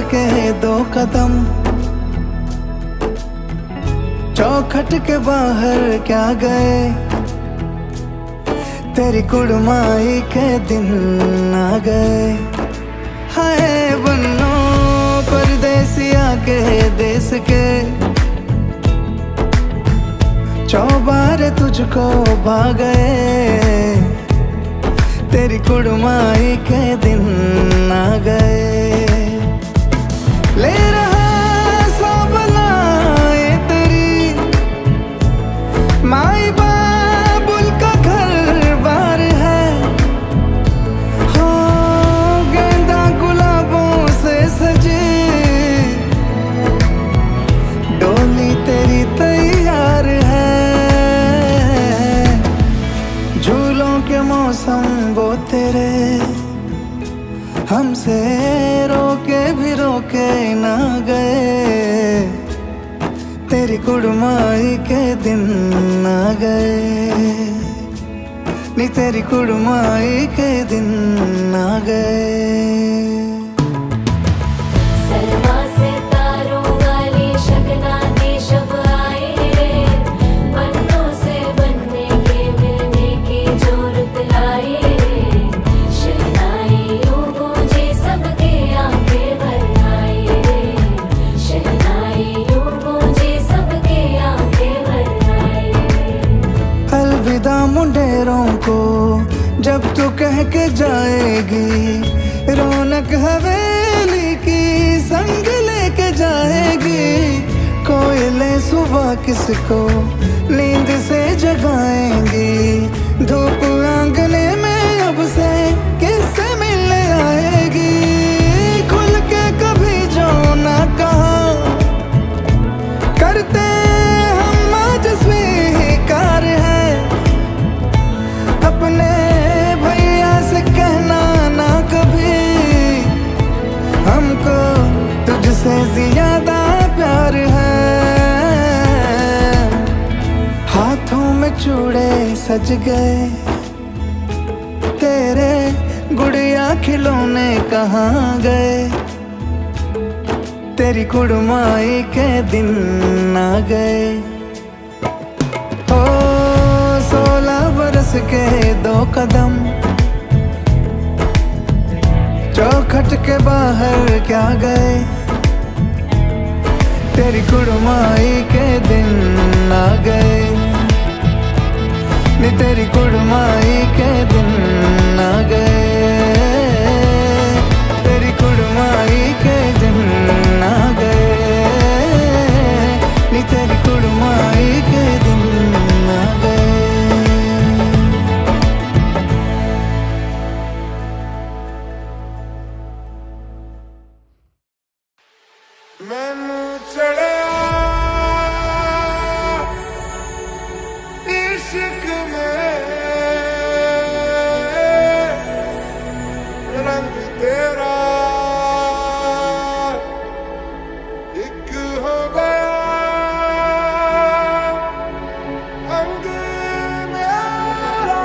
के 2 कदम, चौखट के बाहर क्या गए, तेरी कुड़माई के दिन आ गए। हाय बन्नो परदेसिया के देश के, चौबारे तुझको भा गए, तेरी कुड़माई के दिन आ गए। ले रहा सब लाए तेरी माई बाबुल का घर बार है, हो गेंदा गुलाबों से सजी डोली तेरी तैयार है। झूलों के मौसम वो तेरे, हमसे रोके भी रोके ना गए, तेरी कुड़माई के दिन आ गए, नी तेरी कुड़माई के दिन आ गए। अलविदा मुंडेरों को जब तू कह के जाएगी, रौनक हवेली की संग लेके जाएगी। कोयले सुबह किसको नींद से जगाएंगी, धूप आंगने में अब से किससे मिलने आएगी। खुल के कभी जो ना कहा करते हम आज स्वीकार है, अपने भैया से कहना ना कभी, हमको तुझसे ज्यादा प्यार है। हाथों में चूड़े सज गए, तेरे गुड़िया खिलौने कहाँ गए, तेरी कुड़माई के दिन आ गए। ओ 16 बरस के 2 कदम, चौखट के बाहर क्या गए, तेरी कुड़माई के दिन आ गए, नी तेरी कुड़माई के दिन आ गए, तेरी कुड़माई के दिन आ गए, नी तेरी कुड़माई के दिन आ गए। मैनू चढ़िया इश्क में रंग तेरा एक हो गया, अंग मेरा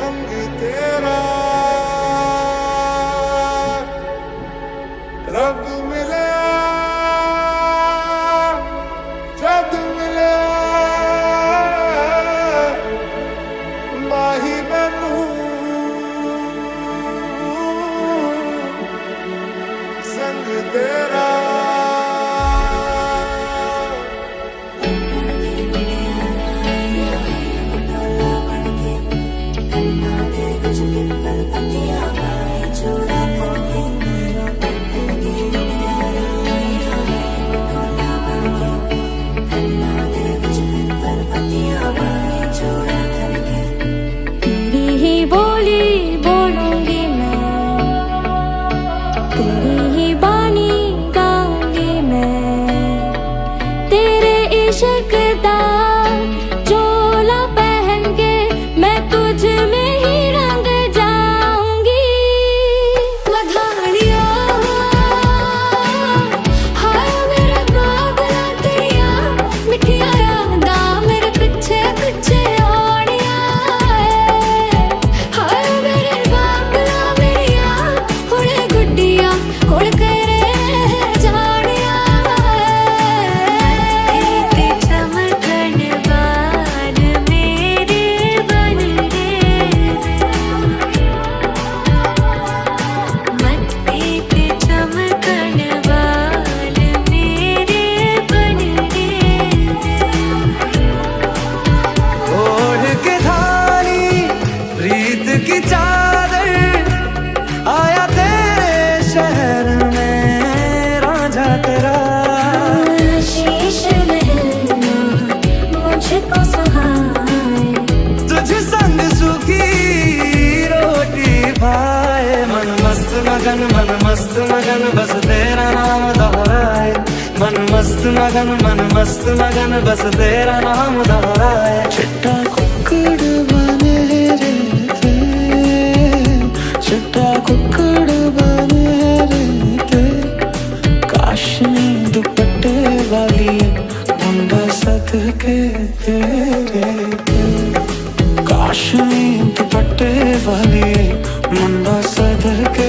अंग तेरा। रब मगन मन मस्त मगन बस तेरा नाम दोहराए। मन मस्त मगन बस तेरा नाम दोहराए। चिट्टा कुक्कड़ बने रहते, चिट्टा कुक्कड़ बने रहते। काशनी दुपट्टे वाली मुंडा सदके तेरे, काशनी दुपट्टे वाली मुंडा सदके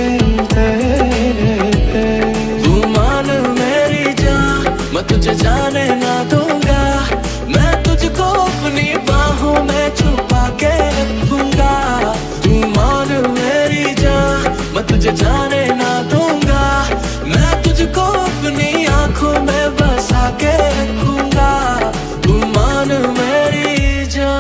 तेरे। तू मान मेरी जान, मैं तुझे जाने ना दूंगा। मैं तुझको अपनी बाहों में छुपा के रखूंगा। तू मान मेरी जान, मैं तुझे जाने ना दूंगा। मैं तुझको अपनी आंखों में बसा के रखूंगा। तू मान मेरी जान।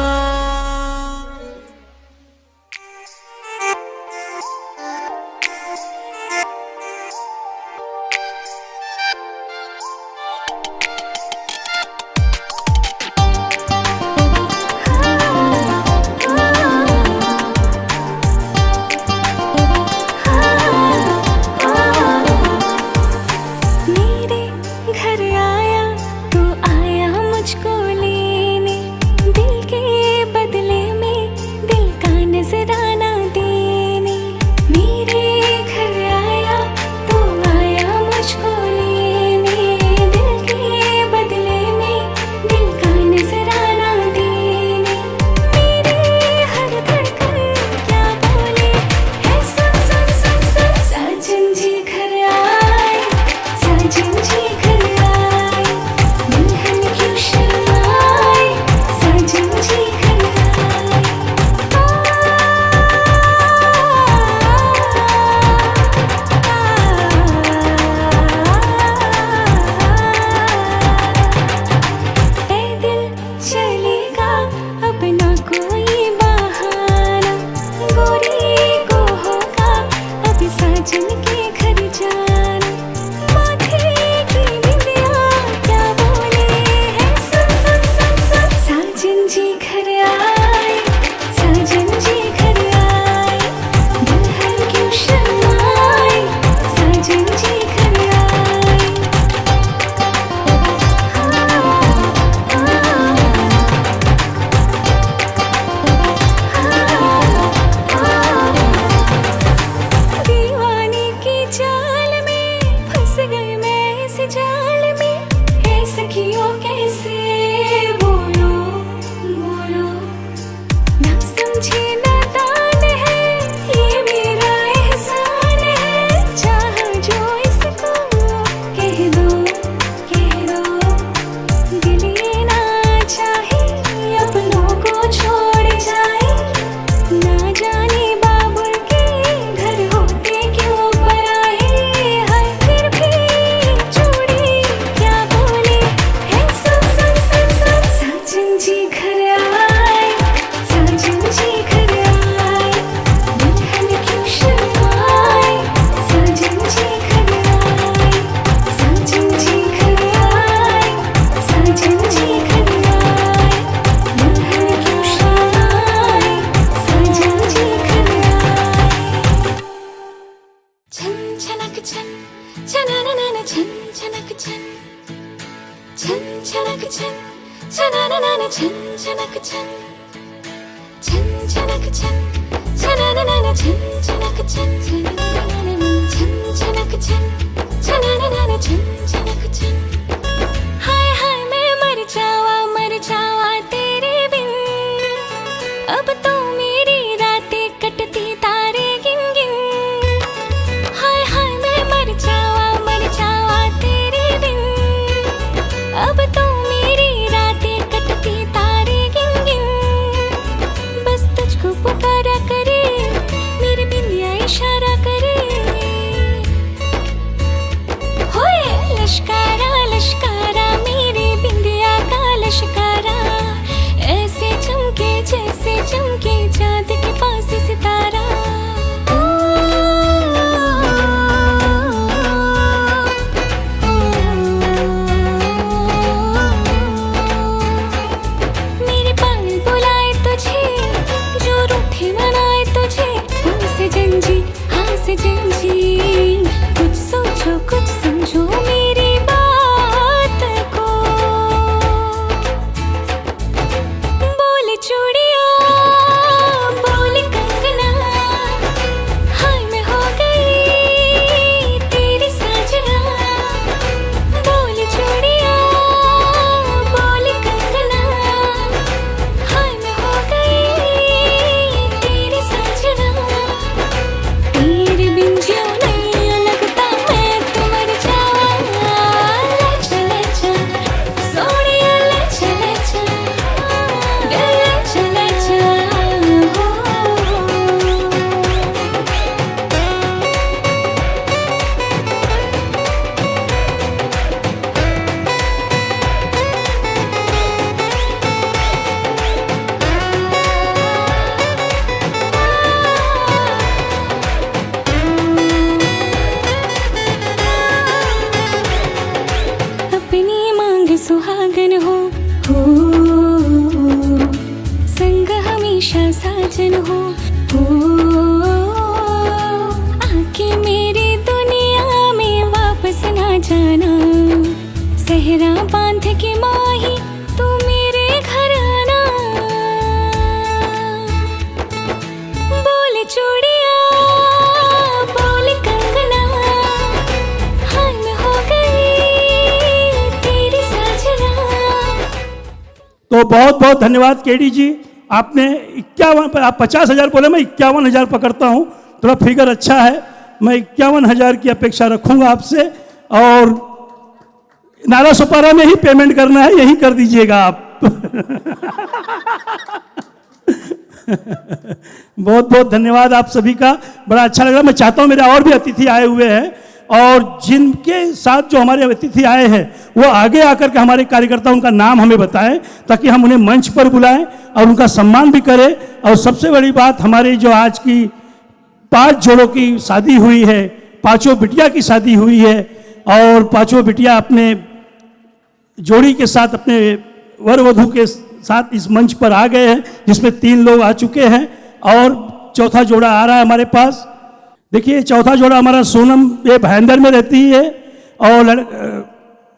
हाय हाय मैं मर जावा तेरे बिन। अब तो मेरी रातें कटती तारे गिन गिन। हाय हाय मैं मर जावा तेरे बिन। अब तो मेरी रातें कटती तारे गिन गिन। बस तुझको पुकारा करे मेरे हो आके मेरी दुनिया में वापस ना जाना, सहरा बांध के माही तू मेरे घर आना। बोल चूड़िया बोल कंगना, हाँ मैं हो गई तेरी साजना। तो बहुत बहुत धन्यवाद केडी जी, आपने 51, आप 50,000 बोले, मैं 51,000 पकड़ता हूँ, थोड़ा फिगर अच्छा है, मैं 51,000 की अपेक्षा रखूँगा आपसे। और नाला सुपारा में ही पेमेंट करना है, यही कर दीजिएगा आप। बहुत बहुत धन्यवाद आप सभी का, बड़ा अच्छा लग रहा। मैं चाहता हूँ मेरे और भी अतिथि आए हुए हैं, और जिनके साथ जो हमारे अतिथि आए हैं वो आगे आकर के हमारे कार्यकर्ता उनका नाम हमें बताएं, ताकि हम उन्हें मंच पर बुलाएं और उनका सम्मान भी करें। और सबसे बड़ी बात, हमारी जो आज की 5 जोड़ों की शादी हुई है, 5 बिटिया की शादी हुई है, और 5 बिटिया अपने जोड़ी के साथ, अपने वर वधू के साथ इस मंच पर आ गए हैं, जिसमें 3 लोग आ चुके हैं और चौथा जोड़ा आ रहा है हमारे पास। देखिए, चौथा जोड़ा हमारा सोनम, ये भाईंदर में रहती है, और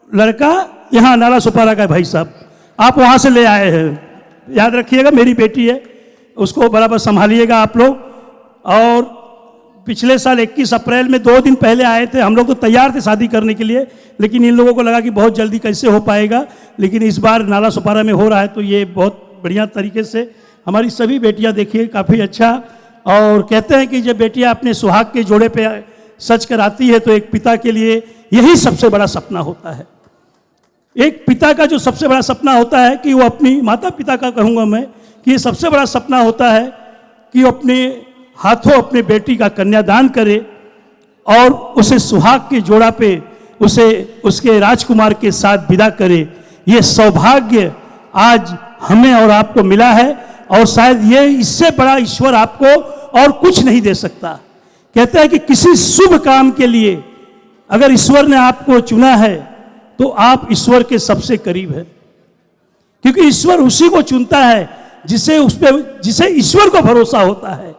लड़का यहाँ नाला सुपारा का है। भाई साहब, आप वहाँ से ले आए हैं, याद रखिएगा, मेरी बेटी है, उसको बराबर संभालिएगा आप लोग। और पिछले साल 21 अप्रैल में 2 दिन पहले आए थे, हम लोग तो तैयार थे शादी करने के लिए, लेकिन इन लोगों को लगा कि बहुत जल्दी कैसे हो पाएगा, लेकिन इस बार नाला सुपारा में हो रहा है, तो ये बहुत बढ़िया तरीके से हमारी सभी बेटियां, देखिए काफ़ी अच्छा। और कहते हैं कि जब बेटियां अपने सुहाग के जोड़े पे सच कर आती है, तो एक पिता के लिए यही सबसे बड़ा सपना होता है। एक पिता का जो सबसे बड़ा सपना होता है कि वो अपनी माता पिता का, कहूँगा मैं, कि ये सबसे बड़ा सपना होता है कि वो अपने हाथों अपने बेटी का कन्यादान करे और उसे सुहाग के जोड़ा पे उसे उसके राजकुमार के साथ विदा करे। ये सौभाग्य आज हमें और आपको मिला है, और शायद ये इससे बड़ा ईश्वर आपको और कुछ नहीं दे सकता। कहते हैं कि किसी शुभ काम के लिए अगर ईश्वर ने आपको चुना है, तो आप ईश्वर के सबसे करीब हैं, क्योंकि ईश्वर उसी को चुनता है जिसे ईश्वर को भरोसा होता है।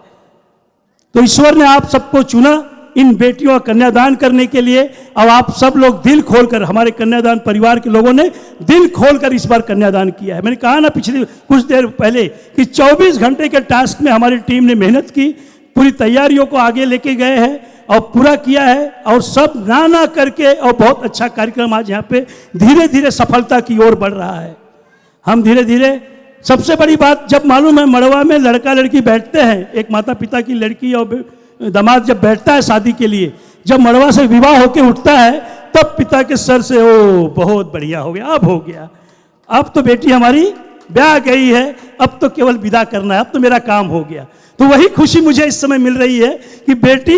तो ईश्वर ने आप सबको चुना इन बेटियों का कन्यादान करने के लिए, और आप सब लोग दिल खोलकर, हमारे कन्यादान परिवार के लोगों ने दिल खोलकर इस बार कन्यादान किया है। मैंने कहा ना पिछले कुछ देर पहले कि 24 घंटे के टास्क में हमारी टीम ने मेहनत की, पूरी तैयारियों को आगे लेके गए हैं और पूरा किया है, और सब ना करके, और बहुत अच्छा कार्यक्रम आज यहाँ पे धीरे धीरे सफलता की ओर बढ़ रहा है। हम धीरे धीरे, सबसे बड़ी बात, जब मालूम है मड़वा में लड़का लड़की बैठते हैं, एक माता पिता की लड़की और दामाद जब बैठता है शादी के लिए, जब मड़वा से विवाह होके उठता है, तब पिता के सर से ओ बहुत बढ़िया हो गया, अब हो गया, अब तो बेटी हमारी ब्याह गई है, अब तो केवल विदा करना है, अब तो मेरा काम हो गया। तो वही खुशी मुझे इस समय मिल रही है कि बेटी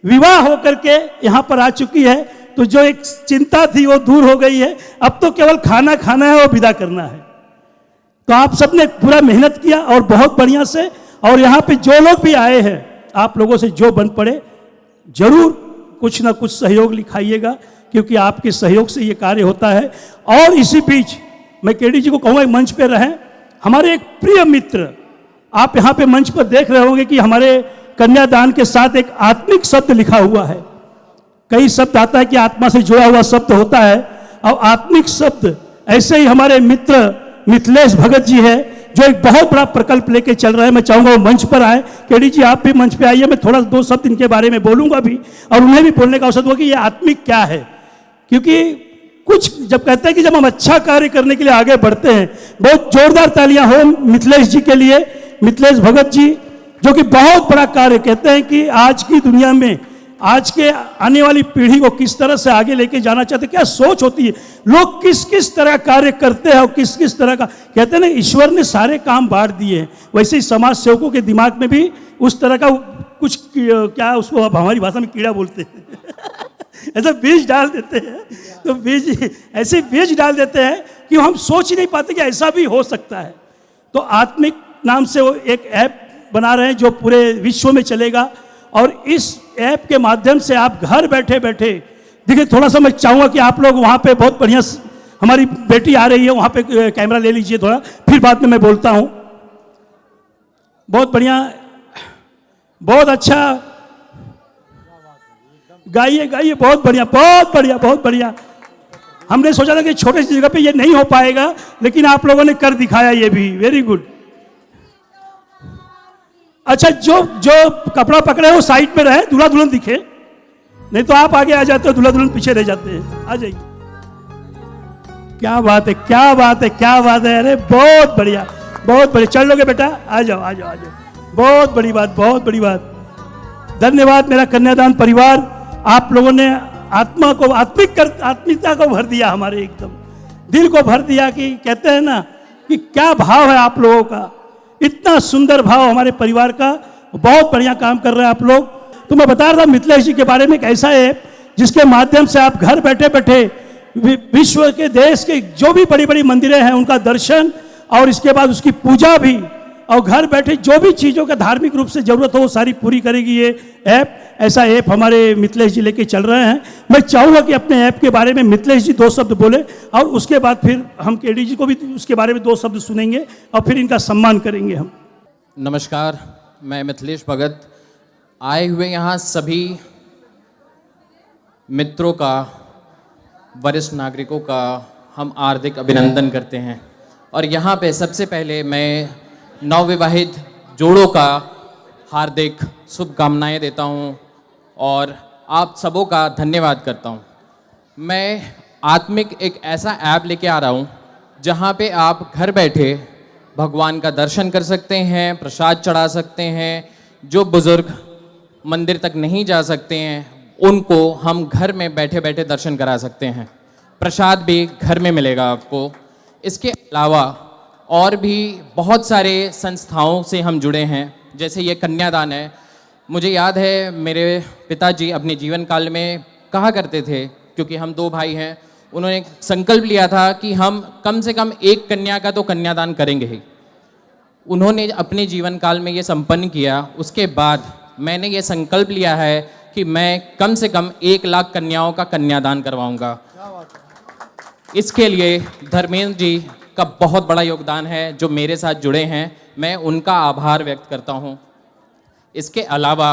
विवाह होकर के यहाँ पर आ चुकी है, तो जो एक चिंता थी वो दूर हो गई है, अब तो केवल खाना खाना है और विदा करना है। तो आप सबने पूरा मेहनत किया और बहुत बढ़िया से, और यहाँ पे जो लोग भी आए हैं, आप लोगों से जो बन पड़े जरूर कुछ ना कुछ सहयोग लिखाइएगा, क्योंकि आपके सहयोग से ये कार्य होता है। और इसी बीच मैं केडी जी को कहूँगा मंच पे रहें। हमारे एक प्रिय मित्र, आप यहाँ पे मंच पर देख रहे होंगे कि हमारे कन्यादान के साथ एक आत्मिक शब्द लिखा हुआ है। कई शब्द आता है कि आत्मा से जुड़ा हुआ शब्द होता है, और आत्मिक शब्द ऐसे ही हमारे मित्र मिथिलेश भगत जी है, जो एक बहुत बड़ा प्रकल्प लेके चल रहे हैं। मैं चाहूँगा वो मंच पर आए। केडी जी आप भी मंच पे आइए, मैं थोड़ा 2 शब्द इनके बारे में बोलूँगा भी, और उन्हें भी बोलने का अवसर दूँगा कि ये आत्मिक क्या है। क्योंकि कुछ जब कहते हैं कि जब हम अच्छा कार्य करने के लिए आगे बढ़ते हैं, बहुत जोरदार तालियां हो मिथिलेश जी के लिए, मिथिलेश भगत जी, जो कि बहुत बड़ा कार्य, कहते हैं कि आज की दुनिया में आज के आने वाली पीढ़ी को किस तरह से आगे लेके जाना चाहते, क्या सोच होती है, लोग किस किस तरह कार्य करते हैं और किस किस तरह का, कहते हैं ना ईश्वर ने सारे काम बांट दिए हैं, वैसे ही समाज सेवकों के दिमाग में भी उस तरह का कुछ, क्या उसको अब हमारी भाषा में कीड़ा बोलते हैं ऐसा बीज डाल देते हैं, तो बीज ऐसे बीज डाल देते हैं कि हम सोच ही नहीं पाते कि ऐसा भी हो सकता है। तो आत्मिक नाम से वो एक ऐप बना रहे हैं जो पूरे विश्व में चलेगा, और इस ऐप के माध्यम से आप घर बैठे बैठे, देखिए थोड़ा सा मैं चाहूँगा कि आप लोग वहाँ पे बहुत बढ़िया, हमारी बेटी आ रही है, वहाँ पे कैमरा ले लीजिए थोड़ा, फिर बाद में मैं बोलता हूँ। बहुत बढ़िया, बहुत अच्छा, गाइए गाइए, बहुत बढ़िया बहुत बढ़िया बहुत बढ़िया। हमने सोचा था कि छोटे सी जगह पे ये नहीं हो पाएगा, लेकिन आप लोगों ने कर दिखाया, ये भी वेरी गुड। अच्छा, जो जो कपड़ा पकड़े वो साइड में रहे, दूल्हा दुल्हन दिखे, नहीं तो आप आगे आ जाते हो, दूल्हा दुल्हन पीछे रह जाते हैं। आ जाइए। क्या बात है, क्या बात है, क्या बात है, अरे बहुत बढ़िया बहुत बढ़िया। चल लोगे बेटा, आ जाओ आ जाओ आ जाओ। बहुत बड़ी बात, बहुत बड़ी बात। धन्यवाद मेरा कन्यादान परिवार, आप लोगों ने आत्मा को आत्मिकता को भर दिया, हमारे एकदम दिल को भर दिया। कि कहते हैं ना कि क्या भाव है आप लोगों का, इतना सुंदर भाव हमारे परिवार का। बहुत बढ़िया काम कर रहे हैं आप लोग। तो मैं बता रहा था मिथिलेश जी के बारे में, एक ऐसा ऐप जिसके माध्यम से आप घर बैठे बैठे विश्व के देश के जो भी बड़ी बड़ी मंदिरें हैं उनका दर्शन, और इसके बाद उसकी पूजा भी, और घर बैठे जो भी चीज़ों का धार्मिक रूप से जरूरत हो वो सारी पूरी करेगी ये ऐप। ऐसा ऐप हमारे मिथिलेश जी लेके चल रहे हैं। मैं चाहूँगा कि अपने ऐप के बारे में मिथिलेश जी 2 शब्द बोले, और उसके बाद फिर हम केडी जी को भी उसके बारे में 2 शब्द सुनेंगे, और फिर इनका सम्मान करेंगे हम। नमस्कार, मैं मिथिलेश भगत। आए हुए यहाँ सभी मित्रों का, वरिष्ठ नागरिकों का हम हार्दिक अभिनंदन करते हैं। और यहाँ पे सबसे पहले मैं नवविवाहित जोड़ों का हार्दिक शुभकामनाएं देता हूँ और आप सबों का धन्यवाद करता हूँ। मैं आत्मिक एक ऐसा ऐप लेके आ रहा हूँ जहाँ पे आप घर बैठे भगवान का दर्शन कर सकते हैं, प्रसाद चढ़ा सकते हैं। जो बुज़ुर्ग मंदिर तक नहीं जा सकते हैं उनको हम घर में बैठे बैठे दर्शन करा सकते हैं। प्रसाद भी घर में मिलेगा आपको। इसके अलावा और भी बहुत सारे संस्थाओं से हम जुड़े हैं, जैसे ये कन्यादान है। मुझे याद है मेरे पिताजी अपने जीवन काल में कहा करते थे, क्योंकि हम 2 भाई हैं, उन्होंने संकल्प लिया था कि हम कम से कम एक कन्या का तो कन्यादान करेंगे ही। उन्होंने अपने जीवन काल में ये संपन्न किया। उसके बाद मैंने ये संकल्प लिया है कि मैं कम से कम 1 लाख कन्याओं का कन्यादान करवाऊंगा। इसके लिए धर्मेंद्र जी का बहुत बड़ा योगदान है जो मेरे साथ जुड़े हैं, मैं उनका आभार व्यक्त करता हूं। इसके अलावा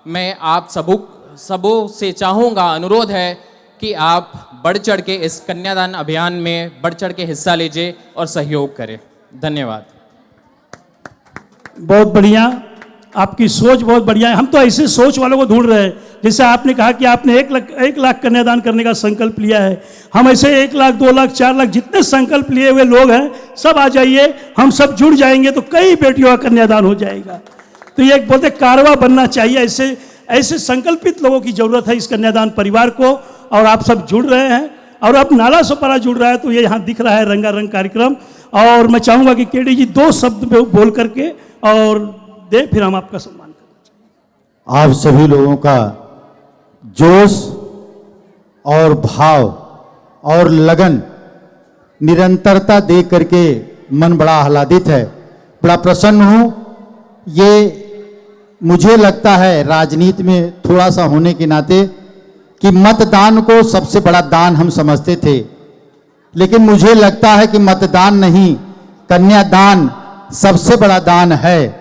मैं आप सबों से चाहूँगा, अनुरोध है कि आप बढ़ चढ़ के इस कन्यादान अभियान में बढ़ चढ़ के हिस्सा लीजिए और सहयोग करें। धन्यवाद। बहुत बढ़िया, आपकी सोच बहुत बढ़िया है। हम तो ऐसे सोच वालों को ढूंढ रहे हैं। जैसे आपने कहा कि आपने 1 लाख कन्यादान करने का संकल्प लिया है, हम ऐसे 1 लाख 2 लाख 4 लाख जितने संकल्प लिए हुए लोग हैं सब आ जाइए, हम सब जुड़ जाएंगे तो कई बेटियों का कन्यादान हो जाएगा। तो ये एक बोलते कारवा बनना चाहिए। ऐसे संकल्पित लोगों की जरूरत है इस कन्यादान परिवार को, और आप सब जुड़ रहे हैं। और अब नाला सोपारा जुड़ रहा है, तो ये यहाँ दिख रहा है रंगारंग कार्यक्रम। और मैं चाहूँगा कि केडी जी 2 शब्द बोल करके और दे, फिर हम आपका सम्मान करें। आप सभी लोगों का जोश और भाव और लगन, निरंतरता देख करके मन बड़ा आह्लादित है, बड़ा प्रसन्न हूँ। ये मुझे लगता है राजनीति में थोड़ा सा होने के नाते कि मतदान को सबसे बड़ा दान हम समझते थे, लेकिन मुझे लगता है कि मतदान नहीं, कन्यादान सबसे बड़ा दान है।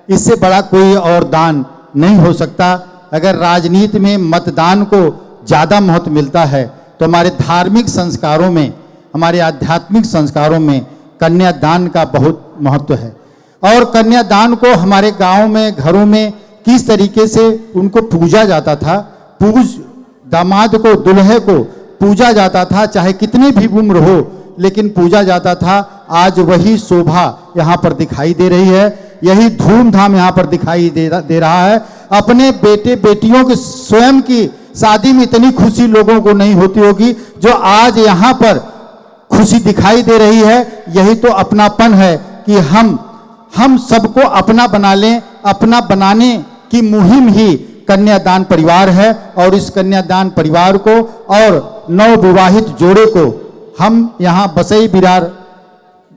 इससे बड़ा कोई और दान नहीं हो सकता। अगर राजनीति में मतदान को ज़्यादा महत्व मिलता है तो हमारे धार्मिक संस्कारों में, हमारे आध्यात्मिक संस्कारों में कन्यादान का बहुत महत्व है। और कन्यादान को हमारे गांव में, घरों में किस तरीके से उनको पूजा जाता था, दामाद को, दुल्हे को पूजा जाता था, चाहे कितनी भी उम्र हो लेकिन पूजा जाता था। आज वही शोभा यहाँ पर दिखाई दे रही है, यही धूमधाम यहाँ पर दिखाई दे रहा है। अपने बेटे बेटियों की स्वयं की शादी में इतनी खुशी लोगों को नहीं होती होगी जो आज यहाँ पर खुशी दिखाई दे रही है। यही तो अपनापन है कि हम सबको अपना बना लें। अपना बनाने की मुहिम ही कन्यादान परिवार है, और इस कन्यादान परिवार को और नवविवाहित जोड़े को हम यहाँ बसई बिरार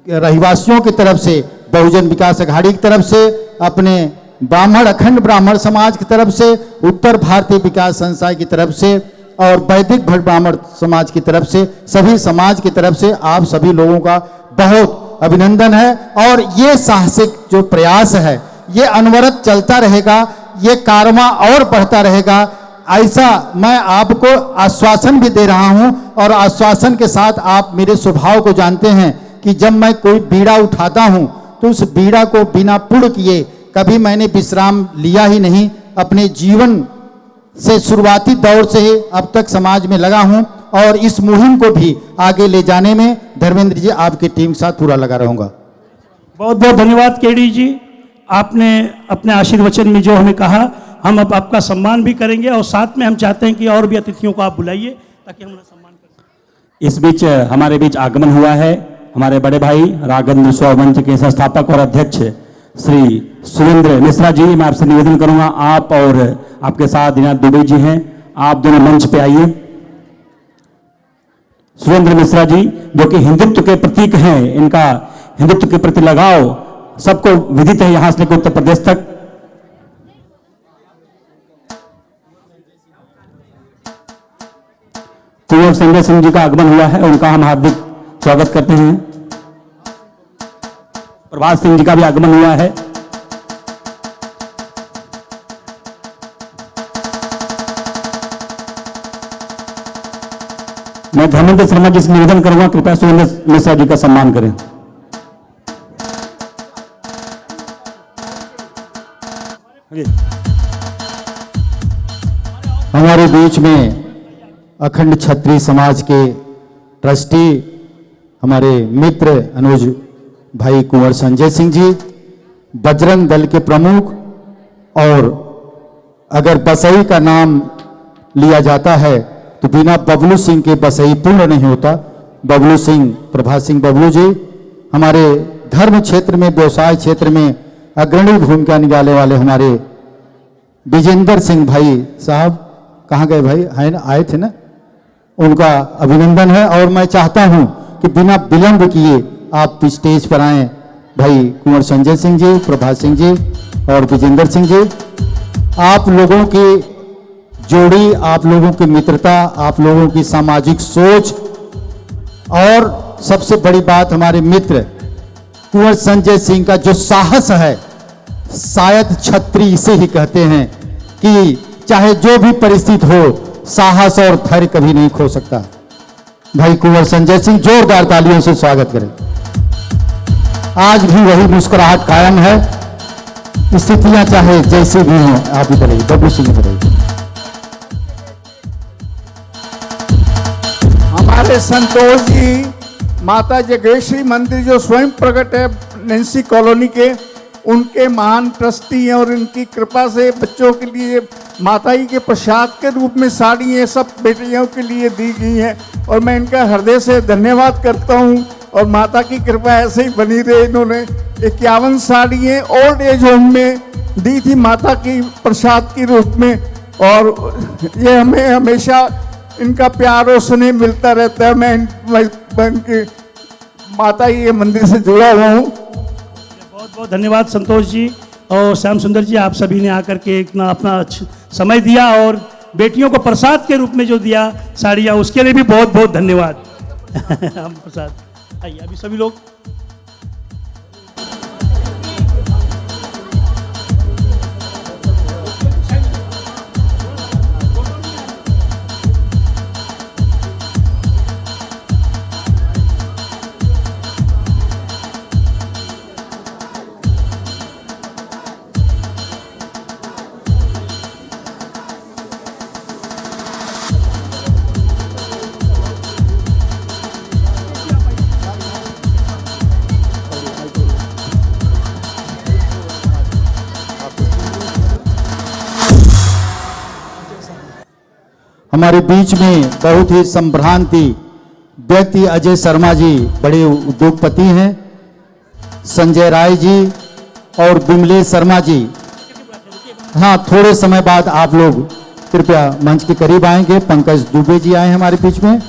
रहिवासियों की तरफ से, बहुजन विकास अघाड़ी की तरफ से, अपने ब्राह्मण, अखंड ब्राह्मण समाज की तरफ से, उत्तर भारतीय विकास संस्था की तरफ से और वैदिक भट्ट ब्राह्मण समाज की तरफ से, सभी समाज की तरफ से आप सभी लोगों का बहुत अभिनंदन है। और ये साहसिक जो प्रयास है ये अनवरत चलता रहेगा, ये कारवां और बढ़ता रहेगा, ऐसा मैं आपको आश्वासन भी दे रहा हूं। और आश्वासन के साथ आप मेरे स्वभाव को जानते हैं कि जब मैं कोई बीड़ा उठाता हूं तो उस बीड़ा को बिना पूर्ण किए कभी मैंने विश्राम लिया ही नहीं। अपने जीवन से शुरुआती दौर से ही अब तक समाज में लगा हूं और इस मुहिम को भी आगे ले जाने में धर्मेंद्र जी आपकी टीम के साथ पूरा लगा रहूंगा। बहुत बहुत धन्यवाद केडी जी, आपने अपने आशीर्वचन में जो हमें कहा, हम अब आपका सम्मान भी करेंगे और साथ में हम चाहते हैं कि और भी अतिथियों को आप बुलाइए ताकि हम उन्हें सम्मान कर सकें। इस बीच हमारे बीच आगमन हुआ है हमारे बड़े भाई रागेंद्र स्व मंच के संस्थापक और अध्यक्ष श्री सुरेंद्र मिश्रा जी। मैं आपसे निवेदन करूंगा, आप और आपके साथ दिनाथ दुबे जी हैं, आप दोनों मंच पे आइए। सुरेंद्र मिश्रा जी जो कि हिंदुत्व के प्रतीक हैं, इनका हिंदुत्व के प्रति लगाव सबको विदित है, यहां से लेकर उत्तर प्रदेश तक। कुंवर संजय सिंह जी का आगमन हुआ है, उनका हम हार्दिक स्वागत करते हैं। प्रभात सिंह जी का भी आगमन हुआ है। मैं धर्मेंद्र शर्मा जी से निवेदन करूंगा, कृपया सुरेंद्र मिश्रा जी का सम्मान करें। हमारे बीच में अखंड क्षत्रिय समाज के ट्रस्टी हमारे मित्र अनुज भाई कुंवर संजय सिंह जी, बजरंग दल के प्रमुख, और अगर बसई का नाम लिया जाता है तो बिना बबलू सिंह के बसई पूर्ण नहीं होता। बबलू सिंह, प्रभात सिंह बबलू जी हमारे धर्म क्षेत्र में, व्यवसाय क्षेत्र में अग्रणी भूमिका निभाने वाले हमारे विजेंद्र सिंह भाई साहब, कहाँ गए भाई, है ना, आए थे ना, उनका अभिनंदन है। और मैं चाहता हूं कि बिना विलंब किए आप स्टेज पर आएं। भाई कुंवर संजय सिंह जी, प्रभात सिंह जी और विजेंद्र सिंह जी, आप लोगों की जोड़ी, आप लोगों की मित्रता, आप लोगों की सामाजिक सोच, और सबसे बड़ी बात हमारे मित्र कुंवर संजय सिंह का जो साहस है, शायद क्षत्रिय इसे ही कहते हैं कि चाहे जो भी परिस्थिति हो, साहस और धैर्य कभी नहीं खो सकता। भाई कुंवर संजय सिंह, जोरदार तालियों से स्वागत करें। आज भी वही मुस्कुराहट कायम है, स्थितियां चाहे जैसी भी हों। आप इधर आइए, बबलू सिंह इधर आइए। हमारे संतोष जी, माता जगेश्वरी मंदिर जो स्वयं प्रकट है नैन्सी कॉलोनी के, उनके महान ट्रस्टी हैं और इनकी कृपा से बच्चों के लिए माता जी के प्रसाद के रूप में साड़ी ये सब बेटियों के लिए दी गई हैं और मैं इनका हृदय से धन्यवाद करता हूं। और माता की कृपा ऐसे ही बनी रहे। इन्होंने 51 साड़ियाँ ओल्ड एज होम में दी थी माता की प्रसाद के रूप में, और ये हमें हमेशा इनका प्यार और स्नेह मिलता रहता है। मैं इनकी माता जी के मंदिर से जुड़ा हुआ हूँ। बहुत बहुत धन्यवाद संतोष जी और श्याम सुंदर जी, आप सभी ने आकर के इतना अपना समय दिया और बेटियों को प्रसाद के रूप में जो दिया साड़ियाँ, उसके लिए भी बहुत बहुत धन्यवाद। हम प्रसाद आइए अभी सभी लोग। हमारे बीच में बहुत ही संभ्रांति व्यक्ति अजय शर्मा जी, बड़े उद्योगपति हैं, संजय राय जी और विमलेश शर्मा जी। हाँ, थोड़े समय बाद आप लोग कृपया मंच के करीब आएंगे। पंकज दुबे जी आए हमारे बीच में।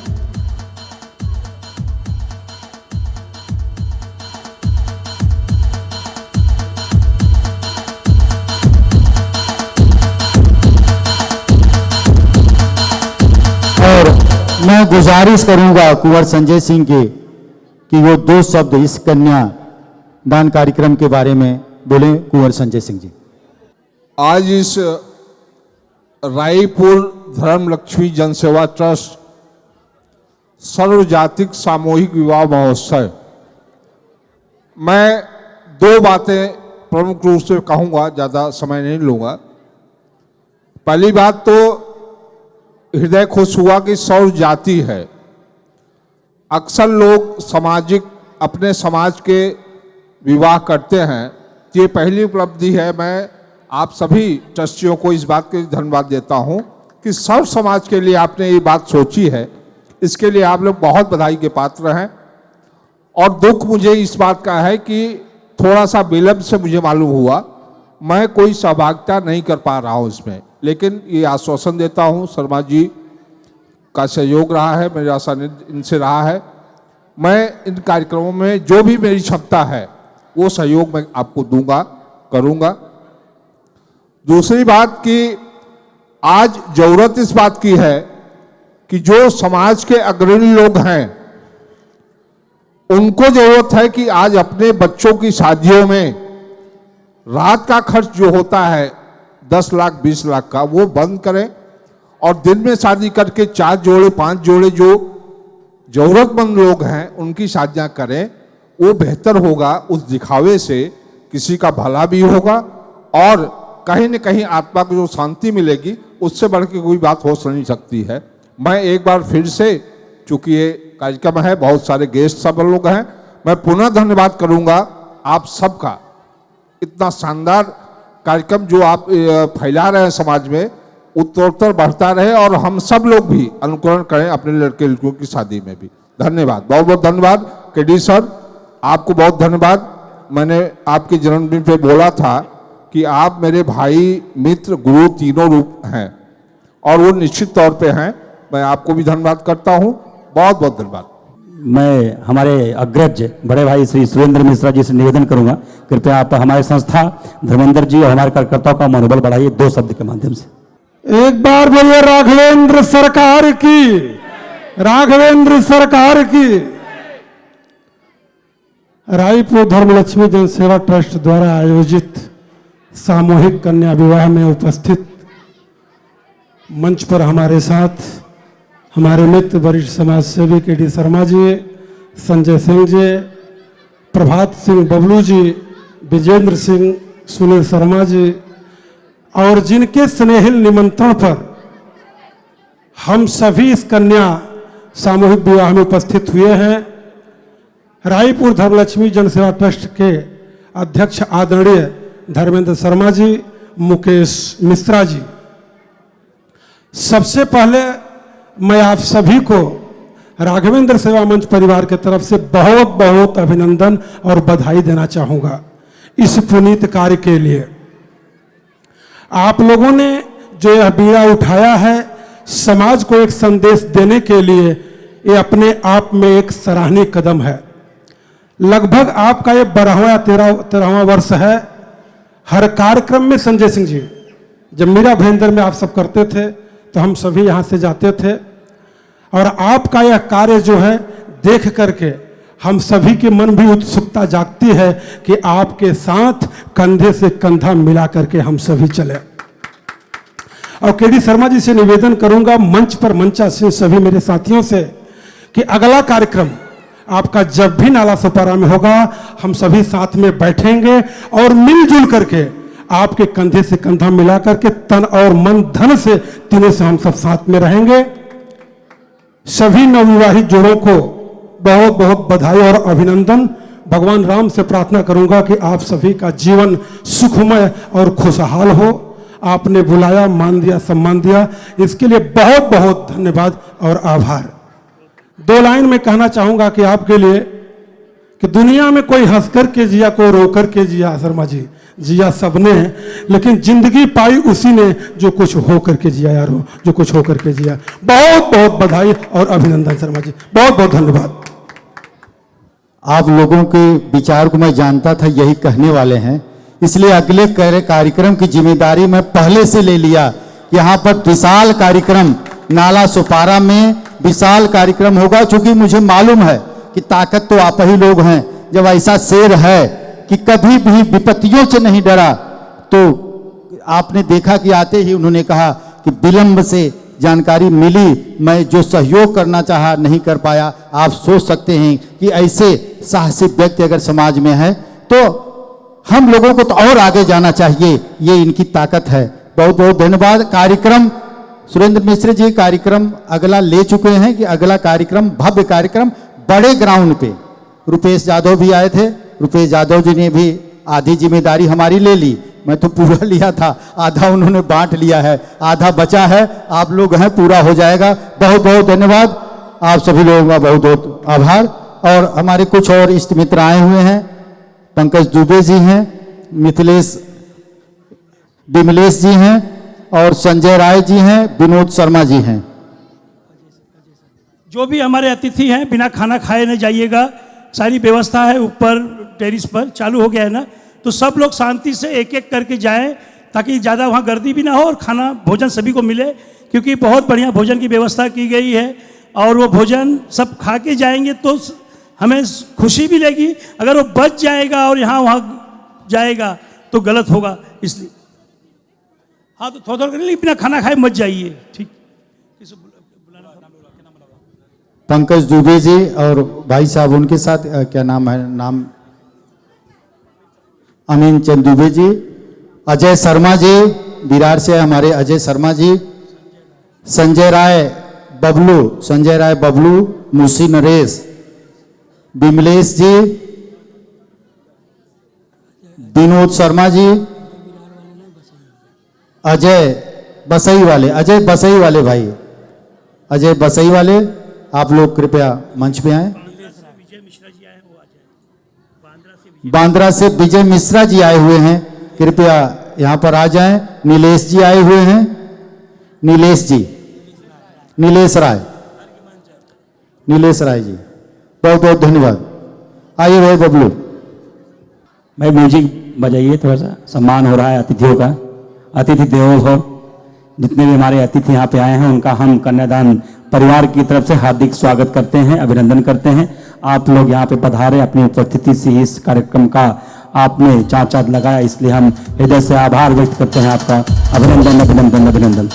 और मैं गुजारिश करूंगा कुंवर संजय सिंह के कि वो 2 शब्द इस कन्या दान कार्यक्रम के बारे में बोले कुंवर संजय सिंह जी। आज इस रायपुर धर्मलक्ष्मी जनसेवा ट्रस्ट सर्वजातिक सामूहिक विवाह महोत्सव, मैं दो बातें प्रमुख रूप से कहूँगा, ज़्यादा समय नहीं लूँगा। पहली बात तो हृदय खुश हुआ कि सर्वजाति है। अक्सर लोग सामाजिक अपने समाज के विवाह करते हैं, ये पहली उपलब्धि है। मैं आप सभी ट्रस्टियों को इस बात के लिए धन्यवाद देता हूं कि सर्व समाज के लिए आपने ये बात सोची है, इसके लिए आप लोग बहुत बधाई के पात्र हैं। और दुख मुझे इस बात का है कि थोड़ा सा विलंब से मुझे मालूम हुआ, मैं कोई सहभागिता नहीं कर पा रहा हूँ इसमें, लेकिन ये आश्वासन देता हूँ शर्मा जी का सहयोग रहा है, मेरा सानिध्य इनसे रहा है। मैं इन कार्यक्रमों में जो भी मेरी क्षमता है वो सहयोग मैं आपको दूंगा, करूंगा। दूसरी बात कि आज जरूरत इस बात की है कि जो समाज के अग्रणी लोग हैं उनको जरूरत है कि आज अपने बच्चों की शादियों में रात का खर्च जो होता है 10 लाख 20 लाख का, वो बंद करें और दिन में शादी करके 4 जोड़े 5 जोड़े जो जरूरतमंद लोग हैं उनकी शादियां करें। वो बेहतर होगा। उस दिखावे से किसी का भला भी होगा और कहीं न कहीं आत्मा को जो शांति मिलेगी उससे बढ़ के कोई बात हो नहीं सकती है। मैं एक बार फिर से, चूंकि ये कार्यक्रम है, बहुत सारे गेस्ट सब लोग हैं, मैं पुनः धन्यवाद करूंगा आप सबका। इतना शानदार कार्यक्रम जो आप फैला रहे हैं समाज में, उत्तरोत्तर बढ़ता रहे और हम सब लोग भी अनुकरण करें अपने लड़के लड़कियों की शादी में भी। धन्यवाद, बहुत बहुत धन्यवाद। केडी सर, आपको बहुत धन्यवाद। मैंने आपके जन्मदिन पे बोला था कि आप मेरे भाई, मित्र, गुरु तीनों रूप हैं और वो निश्चित तौर पे हैं। मैं आपको भी धन्यवाद करता हूँ, बहुत बहुत धन्यवाद। मैं हमारे अग्रज बड़े भाई श्री सुरेंद्र मिश्रा जी से निवेदन करूंगा, कृपया आप हमारे संस्था धर्मेंद्र जी और हमारे कार्यकर्ताओं का मनोबल बढ़ाइए 2 शब्द के माध्यम से। एक बार बोलिए राघवेंद्र सरकार की, राघवेंद्र सरकार की। रायपुर धर्मलक्ष्मी जनसेवा ट्रस्ट द्वारा आयोजित सामूहिक कन्या विवाह में उपस्थित मंच पर हमारे साथ हमारे मित्र वरिष्ठ समाज सेवी केडी शर्मा जी, संजय सिंह जी, प्रभात सिंह बबलू जी, विजेंद्र सिंह, सुनील शर्मा जी और जिनके स्नेहिल निमंत्रण पर हम सभी इस कन्या सामूहिक विवाह में उपस्थित हुए हैं। रायपुर धर्मलक्ष्मी जनसेवा ट्रस्ट के अध्यक्ष आदरणीय धर्मेंद्र शर्मा जी, मुकेश मिश्रा जी, सबसे पहले मैं आप सभी को राघवेंद्र सेवा मंच परिवार की तरफ से बहुत बहुत अभिनंदन और बधाई देना चाहूँगा इस पुनीत कार्य के लिए। आप लोगों ने जो यह बीड़ा उठाया है समाज को एक संदेश देने के लिए, ये अपने आप में एक सराहनीय कदम है। लगभग आपका ये 12वां वर्ष है। हर कार्यक्रम में संजय सिंह जी, जब मीरा भयंदर में आप सब करते थे तो हम सभी यहाँ से जाते थे और आपका यह कार्य जो है देख करके हम सभी के मन भी उत्सुकता जागती है कि आपके साथ कंधे से कंधा मिला करके हम सभी चले। और केडी शर्मा जी से निवेदन करूंगा मंच पर मंचासीन सभी मेरे साथियों से कि अगला कार्यक्रम आपका जब भी नाला सोपारा में होगा हम सभी साथ में बैठेंगे और मिलजुल करके आपके कंधे से कंधा मिला करके तन और मन धन से तीनों से हम सब साथ में रहेंगे। सभी नवविवाहित जोड़ों को बहुत बहुत बधाई और अभिनंदन। भगवान राम से प्रार्थना करूंगा कि आप सभी का जीवन सुखमय और खुशहाल हो। आपने बुलाया, मान दिया, सम्मान दिया, इसके लिए बहुत बहुत धन्यवाद और आभार। 2 लाइन में कहना चाहूंगा कि आपके लिए कि दुनिया में कोई हंस कर के जिया, कोई रो कर के जिया, शर्मा जी, जिया सबने, लेकिन जिंदगी पाई उसी ने जो कुछ हो करके जिया यारो, जो कुछ हो करके जिया। बहुत बहुत बधाई और अभिनंदन शर्मा जी, बहुत बहुत धन्यवाद। आप लोगों के विचार को मैं जानता था यही कहने वाले हैं, इसलिए अगले कार्यक्रम की जिम्मेदारी मैं पहले से ले लिया। यहाँ पर विशाल कार्यक्रम नाला सुपारा में विशाल कार्यक्रम होगा, क्योंकि मुझे मालूम है कि ताकत तो आप ही लोग हैं। जब ऐसा शेर है कि कभी भी विपत्तियों से नहीं डरा। तो आपने देखा कि आते ही उन्होंने कहा कि विलंब से जानकारी मिली, मैं जो सहयोग करना चाहा नहीं कर पाया। आप सोच सकते हैं कि ऐसे साहसी व्यक्ति अगर समाज में है तो हम लोगों को तो और आगे जाना चाहिए, ये इनकी ताकत है। बहुत बहुत धन्यवाद। कार्यक्रम सुरेंद्र मिश्र जी कार्यक्रम अगला ले चुके हैं कि अगला कार्यक्रम भव्य कार्यक्रम बड़े ग्राउंड पे रुपेश यादव भी आए थे। रुपेश यादव जी ने भी आधी जिम्मेदारी हमारी ले ली, मैं तो पूरा लिया था, आधा उन्होंने बांट लिया है, आधा बचा है। आप लोग हैं, पूरा हो जाएगा। बहुत बहुत धन्यवाद, आप सभी लोगों का बहुत बहुत आभार। और हमारे कुछ और इष्ट मित्र आए हुए हैं, पंकज दुबे जी हैं, विमलेश जी हैं और संजय राय जी हैं, विनोद शर्मा जी हैं। जो भी हमारे अतिथि हैं बिना खाना खाए न जाइएगा, सारी व्यवस्था है ऊपर टेरिस पर चालू हो गया है ना, तो सब लोग शांति से एक एक करके जाएं ताकि ज़्यादा वहाँ गर्दी भी ना हो और खाना भोजन सभी को मिले, क्योंकि बहुत बढ़िया भोजन की व्यवस्था की गई है। और वो भोजन सब खा के जाएंगे तो हमें खुशी भी लेगी। अगर वो बच जाएगा और यहाँ वहाँ जाएगा तो गलत होगा, इसलिए हाँ तो थोड़ा थोड़ा कर बिना खाना खाए मत जाइए, ठीक। पंकज दुबे जी और भाई साहब उनके साथ क्या नाम है, नाम अमीन चंद दुबे जी, अजय शर्मा जी विरार से हमारे अजय शर्मा जी, संजय राय बबलू, मूसी नरेश, विमलेश जी, विनोद शर्मा जी, अजय बसई वाले भाई, अजय बसई वाले, आप लोग कृपया मंच पे आए। बांद्रा से विजय मिश्रा जी आए हुए हैं, कृपया यहाँ पर आ जाएं। नीलेश जी आए हुए हैं, नीलेश राय जी, बहुत बहुत धन्यवाद। आइए भाई बबलू। भाई म्यूजिक बजाइए, थोड़ा सा सम्मान हो रहा है अतिथियों का। अतिथि देवो भव। जितने भी हमारे अतिथि यहाँ पे आए हैं उनका हम कन्यादान परिवार की तरफ से हार्दिक स्वागत करते हैं, अभिनंदन करते हैं। आप लोग यहाँ पे पधारे, अपनी उपस्थिति से इस कार्यक्रम का आपने चाँद लगाया, इसलिए हम हृदय से आभार व्यक्त करते हैं आपका। अभिनंदन अभिनंदन अभिनंदन।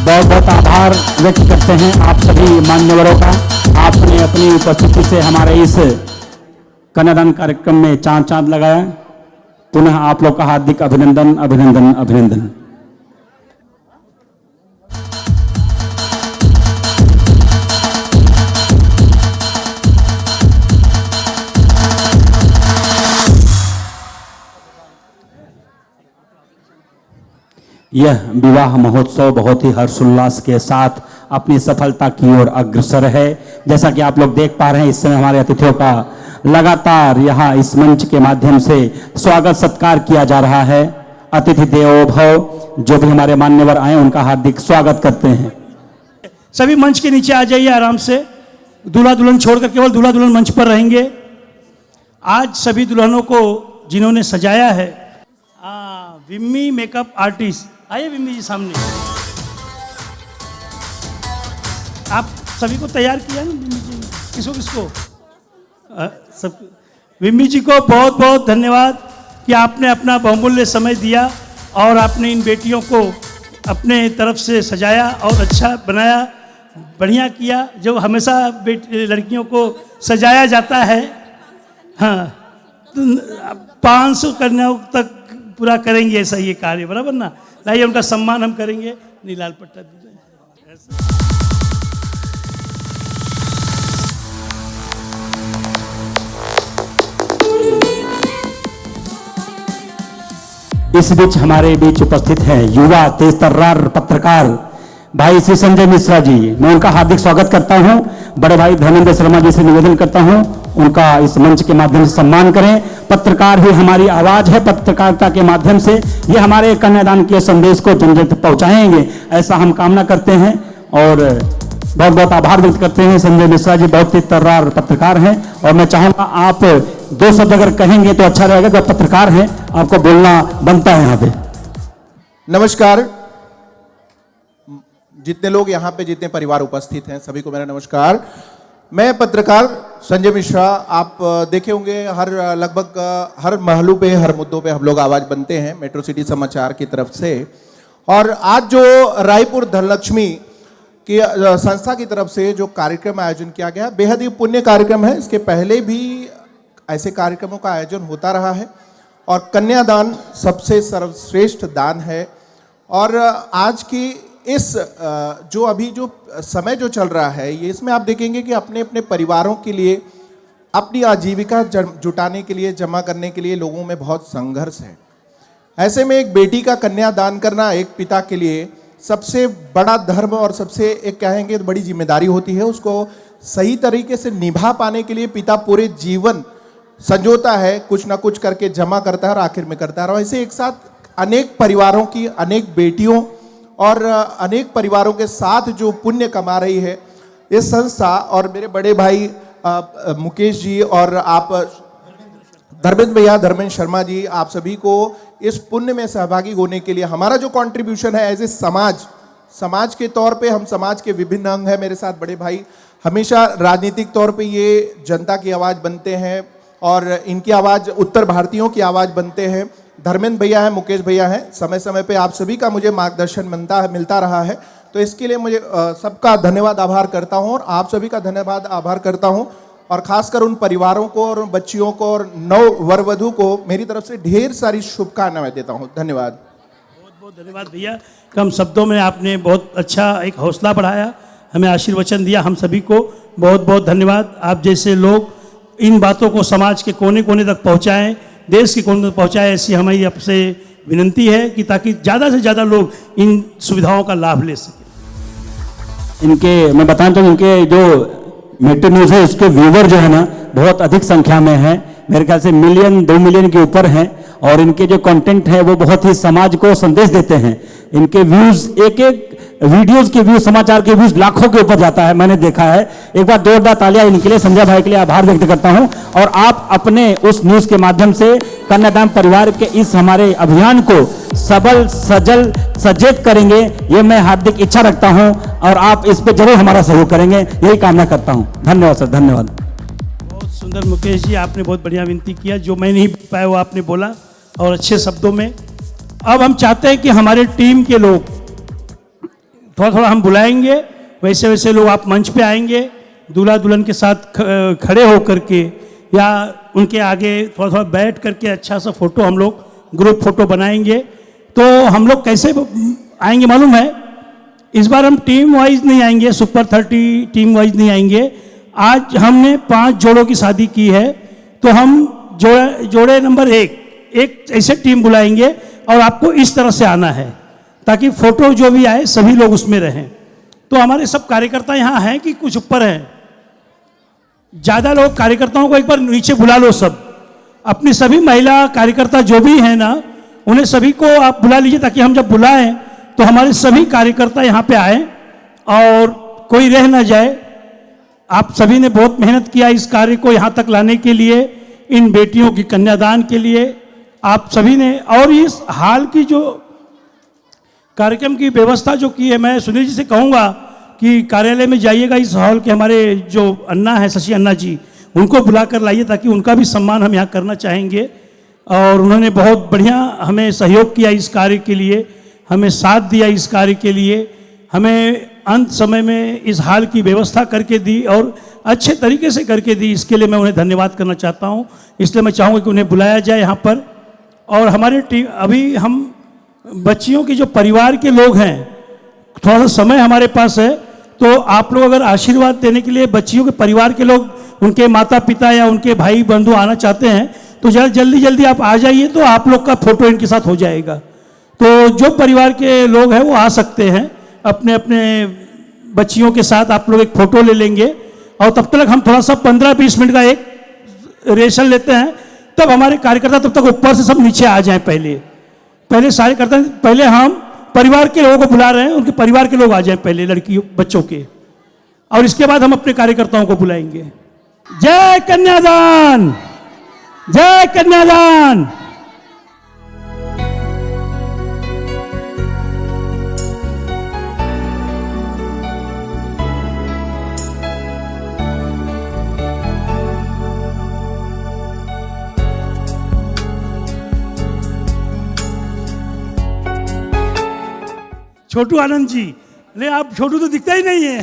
बहुत बहुत आभार व्यक्त करते हैं आप सभी मान्यवरों का। आपने अपनी उपस्थिति से हमारे इस कन्यादान कार्यक्रम में चांद लगाया। पुनः आप लोग का हार्दिक अभिनंदन अभिनंदन अभिनंदन। यह विवाह महोत्सव बहुत ही हर्षोल्लास के साथ अपनी सफलता की ओर अग्रसर है। जैसा कि आप लोग देख पा रहे हैं, इस समय हमारे अतिथियों का लगातार यहाँ इस मंच के माध्यम से स्वागत सत्कार किया जा रहा है। अतिथि देवो भव, जो भी हमारे मान्यवर आए उनका हार्दिक स्वागत करते हैं। सभी मंच के नीचे आ जाइए आराम से। दूल्हा दुल्हन छोड़कर केवल दूल्हा दुल्हन मंच पर रहेंगे। आज सभी दुल्हनों को जिन्होंने सजाया है, विम्मी मेकअप आर्टिस्ट, आइए विम्मी जी सामने। आप सभी को तैयार किया ना विम्मी जी? किसको किसको? सब। विम्मी जी को बहुत बहुत धन्यवाद कि आपने अपना बहुमूल्य समय दिया और आपने इन बेटियों को अपने तरफ से सजाया और अच्छा बनाया, बढ़िया किया। जो हमेशा लड़कियों को सजाया जाता है, हाँ, 500 कन्याओं तक पूरा करेंगे ऐसा ये कार्य, बराबर ना? लाइए उनका सम्मान हम करेंगे। नीलाल पट्टा दीजिए। इस बीच हमारे बीच उपस्थित हैं युवा तेज तर्रार पत्रकार भाई श्री संजय मिश्रा जी। मैं उनका हार्दिक स्वागत करता हूं। बड़े भाई धर्मेंद्र शर्मा जी से निवेदन करता हूं उनका इस मंच के माध्यम से सम्मान करें। पत्रकार ही हमारी आवाज है, पत्रकारिता के माध्यम से ये हमारे कन्यादान के संदेश को जन जन तक पहुंचाएंगे, ऐसा हम कामना करते हैं। और बहुत बहुत आभार व्यक्त करते हैं। संजय मिश्रा जी बहुत ही तर्रार पत्रकार हैं और मैं चाहूंगा आप 2 शब्द अगर कहेंगे तो अच्छा रहेगा। जब पत्रकार हैं आपको बोलना बनता है यहाँ पे। नमस्कार, जितने लोग यहाँ पे, जितने परिवार उपस्थित हैं, सभी को मेरा नमस्कार। मैं पत्रकार संजय मिश्रा। आप देखे होंगे लगभग हर महलों पे, हर मुद्दों पे हम लोग आवाज बनते हैं मेट्रो सिटी समाचार की तरफ से। और आज जो रायपुर धनलक्ष्मी की संस्था की तरफ से जो कार्यक्रम आयोजन किया गया, बेहद ही पुण्य कार्यक्रम है। इसके पहले भी ऐसे कार्यक्रमों का आयोजन होता रहा है और कन्यादान सबसे सर्वश्रेष्ठ दान है। और आज की इस जो अभी जो समय जो चल रहा है, ये इसमें आप देखेंगे कि अपने अपने परिवारों के लिए, अपनी आजीविका जुटाने के लिए, जमा करने के लिए लोगों में बहुत संघर्ष है। ऐसे में एक बेटी का कन्यादान करना एक पिता के लिए सबसे बड़ा धर्म और सबसे एक कहेंगे बड़ी जिम्मेदारी होती है। उसको सही तरीके से निभा पाने के लिए पिता पूरे जीवन संजोता है, कुछ ना कुछ करके जमा करता है और आखिर में करता है। और ऐसे एक साथ अनेक परिवारों की, अनेक बेटियों और अनेक परिवारों के साथ जो पुण्य कमा रही है इस संस्था। और मेरे बड़े भाई मुकेश जी और आप धर्मेंद्र भैया, धर्मेंद्र शर्मा जी, आप सभी को इस पुण्य में सहभागी होने के लिए हमारा जो कंट्रीब्यूशन है एज ए समाज के तौर पे, हम समाज के विभिन्न अंग हैं। मेरे साथ बड़े भाई हमेशा राजनीतिक तौर पे ये जनता की आवाज़ बनते हैं और इनकी आवाज़ उत्तर भारतीयों की आवाज़ बनते हैं। धर्मेंद्र भैया हैं, मुकेश भैया हैं, समय समय पे आप सभी का मुझे मार्गदर्शन मिलता रहा है। तो इसके लिए मुझे सबका धन्यवाद आभार करता हूं और आप सभी का धन्यवाद आभार करता हूं। और खासकर उन परिवारों को और बच्चियों को और नव वर वधू को मेरी तरफ से ढेर सारी शुभकामनाएं देता हूं। धन्यवाद। बहुत बहुत धन्यवाद भैया। कम शब्दों में आपने बहुत अच्छा एक हौसला बढ़ाया, हमें आशीर्वचन दिया, हम सभी को बहुत बहुत धन्यवाद। आप जैसे लोग इन बातों को समाज के कोने कोने तक पहुँचाएँ, देश के कोने तक पहुँचाएँ, ऐसी हमारी आपसे विनती है कि ताकि ज़्यादा से ज़्यादा लोग इन सुविधाओं का लाभ ले सकें। इनके मैं बताना चाहूँ, इनके जो मेट्रो न्यूज़ है उसके व्यूवर जो है ना बहुत अधिक संख्या में है। मेरे ख्याल से 1-2 मिलियन के ऊपर हैं और इनके जो कंटेंट है वो बहुत ही समाज को संदेश देते हैं। इनके व्यूज़, एक वीडियोस के व्यूज, समाचार के व्यूज लाखों के ऊपर जाता है, मैंने देखा है। एक बार जोरदार तालियां इनके लिए, संजय भाई के लिए आभार व्यक्त करता हूं। और आप अपने उस न्यूज़ के माध्यम से कन्यादान परिवार के इस हमारे अभियान को सबल सजल सचेत करेंगे, ये मैं हार्दिक इच्छा रखता हूं और आप इस पे जरूर हमारा सहयोग करेंगे, यही कामना करता हूं। धन्यवाद सर, धन्यवाद। बहुत सुंदर मुकेश जी, आपने बहुत बढ़िया विनती किया, जो मैं नहीं पाया वो आपने बोला और अच्छे शब्दों में। अब हम चाहते हैं कि हमारे टीम के लोग थोड़ा थोड़ा हम बुलाएंगे, वैसे वैसे लोग आप मंच पे आएंगे, दूल्हा दुल्हन के साथ खड़े होकर के या उनके आगे थोड़ा थोड़ा बैठ करके अच्छा सा फोटो हम लोग ग्रुप फोटो बनाएंगे। तो हम लोग कैसे आएंगे मालूम है, इस बार हम टीम वाइज नहीं आएंगे, सुपर 30 टीम वाइज नहीं आएंगे। आज हमने 5 जोड़ों की शादी की है, तो हम जोड़े नंबर 1 ऐसे टीम बुलाएंगे और आपको इस तरह से आना है ताकि फोटो जो भी आए सभी लोग उसमें रहें। तो हमारे सब कार्यकर्ता यहाँ हैं कि कुछ ऊपर हैं? ज़्यादा लोग कार्यकर्ताओं को एक बार नीचे बुला लो, सब अपनी सभी महिला कार्यकर्ता जो भी हैं ना उन्हें सभी को आप बुला लीजिए ताकि हम जब बुलाएं तो हमारे सभी कार्यकर्ता यहाँ पे आए और कोई रह ना जाए। आप सभी ने बहुत मेहनत किया इस कार्य को यहाँ तक लाने के लिए, इन बेटियों की कन्यादान के लिए आप सभी ने, और इस हाल की जो कार्यक्रम की व्यवस्था जो की है, मैं सुनील जी से कहूँगा कि कार्यालय में जाइएगा, इस हॉल के हमारे जो अन्ना है, शशि अन्ना जी, उनको बुला कर लाइए ताकि उनका भी सम्मान हम यहाँ करना चाहेंगे। और उन्होंने बहुत बढ़िया हमें सहयोग किया इस कार्य के लिए, हमें साथ दिया इस कार्य के लिए, हमें अंत समय में इस हाल की व्यवस्था करके दी और अच्छे तरीके से करके दी। इसके लिए मैं उन्हें धन्यवाद करना चाहता हूँ। इसलिए मैं चाहूँगा कि उन्हें बुलाया जाए यहाँ पर। और हमारे टीम, अभी हम बच्चियों के जो परिवार के लोग हैं, थोड़ा सा समय हमारे पास है, तो आप लोग अगर आशीर्वाद देने के लिए बच्चियों के परिवार के लोग, उनके माता पिता या उनके भाई बंधु आना चाहते हैं तो जरा जल्दी जल्दी आप आ जाइए, तो आप लोग का फोटो इनके साथ हो जाएगा। तो जो परिवार के लोग हैं वो आ सकते हैं, अपने अपने बच्चियों के साथ आप लोग एक फ़ोटो ले लेंगे। और तब तक हम थोड़ा सा 15-20 मिनट का एक रेशन लेते हैं, तब हमारे कार्यकर्ता तब तक ऊपर से सब नीचे आ जाएं। पहले सारे करते, पहले हम परिवार के लोगों को बुला रहे हैं, उनके परिवार के लोग आ जाएं पहले, लड़कियों बच्चों के, और इसके बाद हम अपने कार्यकर्ताओं को बुलाएंगे। जय कन्यादान, जय कन्यादान। छोटू आनंद जी, ले आप छोटू तो दिखता ही नहीं है।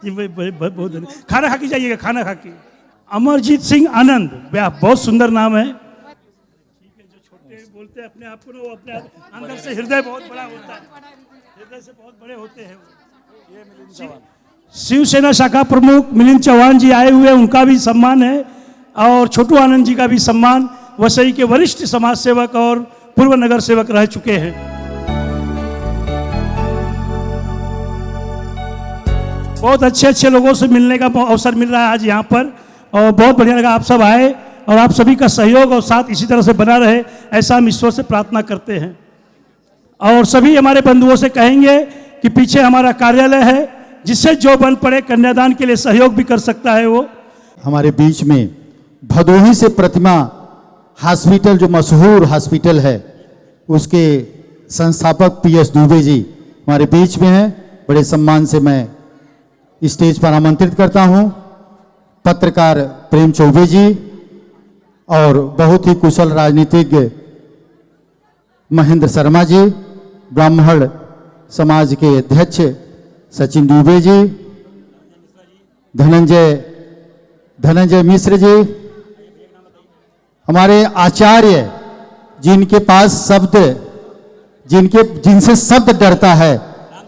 जी बहुत धन्यवाद। खाना खा के जाइएगा, खाना खा के। अमरजीत सिंह आनंद, बहुत सुंदर नाम है। ठीक है, जो छोटे बोलते हैं अपने आप को ना, वो अपने अंदर से हृदय बहुत बड़ा होता है, हृदय से बहुत बड़े होते हैं। शिवसेना शाखा प्रमुख मिलिंद चौहान जी आए हुए, उनका भी सम्मान है, और छोटू आनंद जी का भी सम्मान। वसई के वरिष्ठ समाज सेवक और पूर्व नगर सेवक रह चुके हैं। बहुत अच्छे अच्छे लोगों से मिलने का अवसर मिल रहा है आज यहाँ पर, और बहुत बढ़िया लगा आप सब आए, और आप सभी का सहयोग और साथ इसी तरह से बना रहे, ऐसा हम ईश्वर से प्रार्थना करते हैं। और सभी हमारे बंधुओं से कहेंगे कि पीछे हमारा कार्यालय है, जिससे जो बन पड़े कन्यादान के लिए सहयोग भी कर सकता है। वो हमारे बीच में भदोही से प्रतिमा हॉस्पिटल, जो मशहूर हॉस्पिटल है, उसके संस्थापक पीएस दुबे जी हमारे बीच में हैं। बड़े सम्मान से मैं स्टेज पर आमंत्रित करता हूं पत्रकार प्रेम चौबे जी, और बहुत ही कुशल राजनीतिज्ञ महेंद्र शर्मा जी, ब्राह्मण समाज के अध्यक्ष सचिन दुबे जी, धनंजय मिश्र जी, हमारे आचार्य जिनके पास शब्द, जिनसे शब्द डरता है,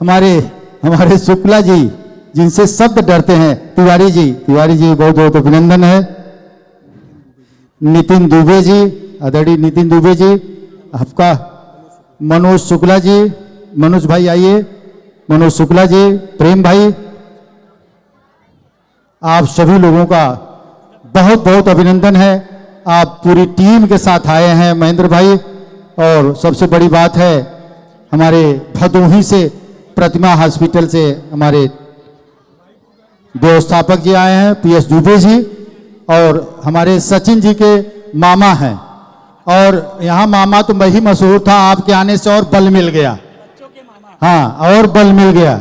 हमारे शुक्ला जी जिनसे शब्द डरते हैं, तिवारी जी बहुत बहुत अभिनंदन है। नितिन दुबे जी, आदरणीय नितिन दुबे जी, आपका मनोज शुक्ला जी, मनोज भाई आइए, मनोज शुक्ला जी, प्रेम भाई, आप सभी लोगों का बहुत बहुत अभिनंदन है। आप पूरी टीम के साथ आए हैं, महेंद्र भाई। और सबसे बड़ी बात है, हमारे भदोही से प्रतिमा हॉस्पिटल से हमारे व्यवस्थापक जी आए हैं, पीएस दुबे जी, और हमारे सचिन जी के मामा हैं। और यहाँ मामा तो वही मशहूर था, आपके आने से और बल मिल गया। हाँ, और बल मिल गया।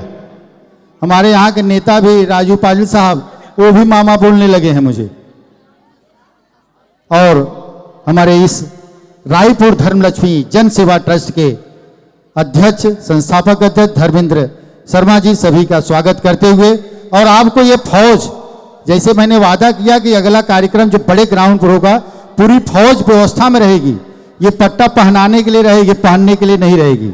हमारे यहाँ के नेता भी राजू पाजिल साहब, वो भी मामा बोलने लगे हैं मुझे। और हमारे इस रायपुर धर्मलक्ष्मी जन सेवा ट्रस्ट के अध्यक्ष, संस्थापक अध्यक्ष धर्मेंद्र शर्मा जी, सभी का स्वागत करते हुए, और आपको ये फौज, जैसे मैंने वादा किया कि अगला कार्यक्रम जो बड़े ग्राउंड पर होगा, पूरी फौज व्यवस्था में रहेगी। ये पट्टा पहनाने के लिए रहेगी, पहनने के लिए नहीं रहेगी।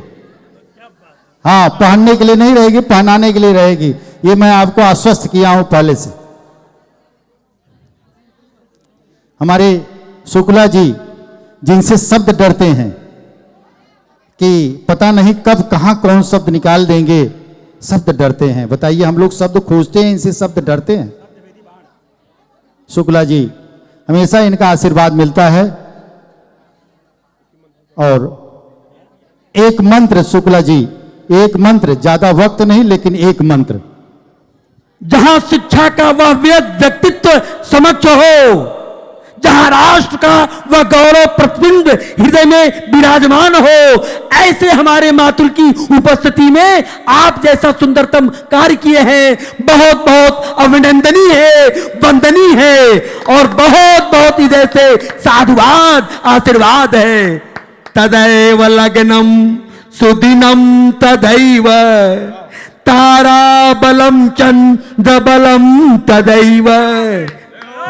हाँ, पहनने के लिए नहीं रहेगी, पहनाने के लिए रहेगी। ये मैं आपको आश्वस्त किया हूं पहले से। हमारे शुक्ला जी जिनसे शब्द डरते हैं कि पता नहीं कब कहां कौन शब्द निकाल देंगे, शब्द डरते हैं। बताइए, हम लोग शब्द खोजते हैं, इनसे शब्द डरते हैं। शुक्ला जी हमेशा इनका आशीर्वाद मिलता है। और एक मंत्र शुक्ला जी, एक मंत्र, ज्यादा वक्त नहीं लेकिन एक मंत्र। जहां शिक्षा का वह व्यक्तित्व समक्ष हो, जहां राष्ट्र का वह गौरव प्रतिबिंब हृदय में विराजमान हो, ऐसे हमारे मातुल की उपस्थिति में आप जैसा सुंदरतम कार्य किए हैं, बहुत बहुत अभिनंदनीय है, वंदनीय है और बहुत बहुत हृदय से साधुवाद आशीर्वाद है। तदैव लग्नम सुदिनम तदैव तारा बलम चंद्र बलम तदैव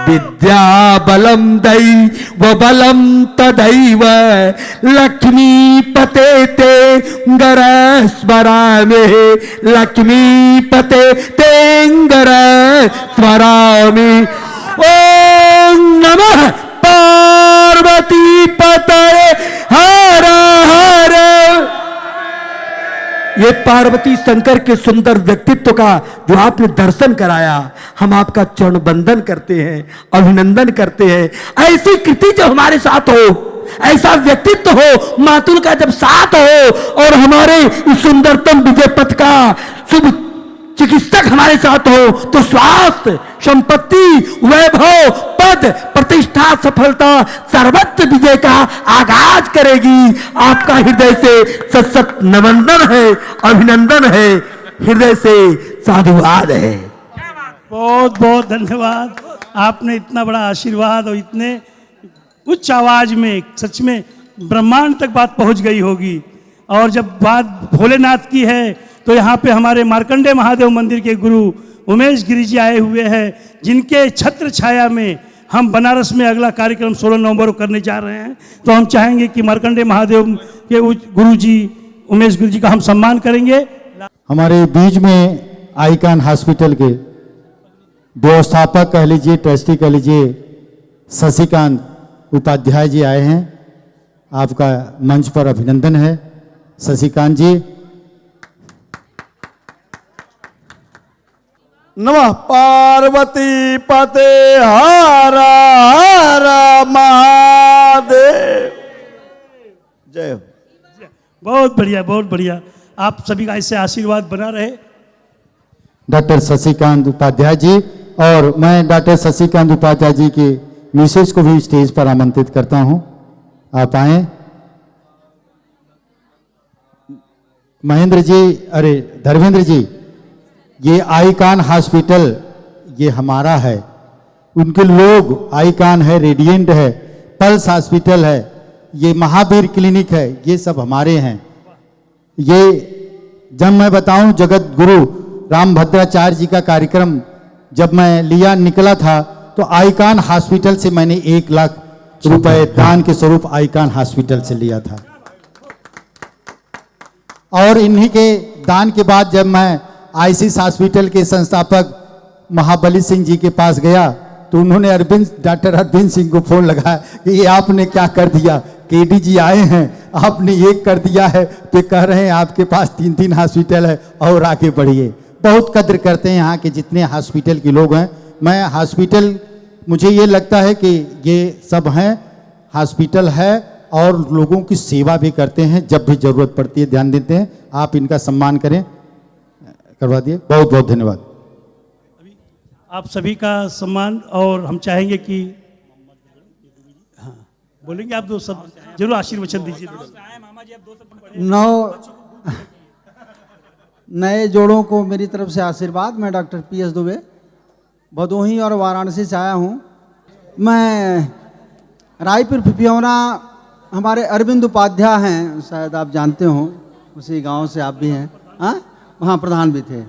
विद्या बलम दैव बलम तदैव लक्ष्मी पते तेंगर स्मरामि, लक्ष्मी पते तेंगर स्मरामि। ओम नमः पार्वती पतये हर हर। ये पार्वती शंकर के सुंदर व्यक्तित्व का जो आपने दर्शन कराया, हम आपका चरण बंदन करते हैं, अभिनंदन करते हैं। ऐसी कृति जब हमारे साथ हो, ऐसा व्यक्तित्व हो, मातुल का जब साथ हो और हमारे इस सुंदरतम विजय पथ का शुभ चिकित्सक हमारे साथ हो, तो स्वास्थ्य, संपत्ति, वैभव, पद, प्रतिष्ठा, सफलता, सर्वत्र विजय का आगाज करेगी। आपका हृदय से सत सत नवंदन है, अभिनंदन है, हृदय से साधुवाद है। बहुत बहुत धन्यवाद। आपने इतना बड़ा आशीर्वाद और इतने उच्च आवाज में, सच में ब्रह्मांड तक बात पहुंच गई होगी। और जब बात भोलेनाथ की है तो यहाँ पे हमारे मार्कंडे महादेव मंदिर के गुरु उमेश गिरी जी आए हुए हैं, जिनके छत्र छाया में हम बनारस में अगला कार्यक्रम 16 नवंबर को करने जा रहे हैं। तो हम चाहेंगे कि मार्कंडे महादेव के गुरु जी उमेश गिरी जी का हम सम्मान करेंगे। हमारे बीच में आईकान हॉस्पिटल के व्यवस्थापक कह लीजिए, ट्रस्टी कह लीजिए, शशिकांत उपाध्याय जी आए हैं। आपका मंच पर अभिनंदन है शशिकांत जी। नमः पार्वती पते हर हर महादेव। जय हो। बहुत बढ़िया, बहुत बढ़िया। आप सभी का ऐसे आशीर्वाद बना रहे। डॉक्टर शशिकांत उपाध्याय जी, और मैं डॉक्टर शशिकांत उपाध्याय जी के मिसेज को भी स्टेज पर आमंत्रित करता हूं, आप आए। महेंद्र जी, अरे धर्मेंद्र जी, ये आईकान हॉस्पिटल ये हमारा है, उनके लोग आईकान है, रेडिएंट है, पल्स हॉस्पिटल है, ये महावीर क्लिनिक है, ये सब हमारे हैं। ये जब मैं बताऊं जगत गुरु रामभद्राचार्य जी का कार्यक्रम जब मैं लिया निकला था, तो आईकान हॉस्पिटल से मैंने 1 लाख रुपए दान के स्वरूप आईकान हॉस्पिटल से लिया था। और इन्हीं के दान के बाद जब मैं आईसीस हॉस्पिटल के संस्थापक महाबली सिंह जी के पास गया, तो उन्होंने डॉक्टर अरविंद सिंह को फोन लगाया कि ये आपने क्या कर दिया, केडी जी आए हैं, आपने ये कर दिया है, तो कह रहे हैं आपके पास 3-3 हॉस्पिटल है और आगे बढ़िए। बहुत कद्र करते हैं यहाँ के जितने हॉस्पिटल के लोग हैं। मैं हॉस्पिटल, मुझे ये लगता है कि ये सब हैं, हॉस्पिटल है और लोगों की सेवा भी करते हैं, जब भी जरूरत पड़ती है ध्यान देते हैं। आप इनका सम्मान करें, करवा दिए। बहुत बहुत धन्यवाद। आप सभी का सम्मान, और हम चाहेंगे कि हाँ बोलेंगे आप दो सब जरूर आशीर्वचन दीजिए। 9 नए जोड़ों को मेरी तरफ से आशीर्वाद। मैं डॉक्टर PS दुबे भदोही और वाराणसी से आया हूँ। मैं रायपुर पिपियौना, हमारे अरविंद उपाध्याय हैं, शायद आप जानते हो, उसी गांव से आप भी हैं, हाँ वहाँ प्रधान भी थे,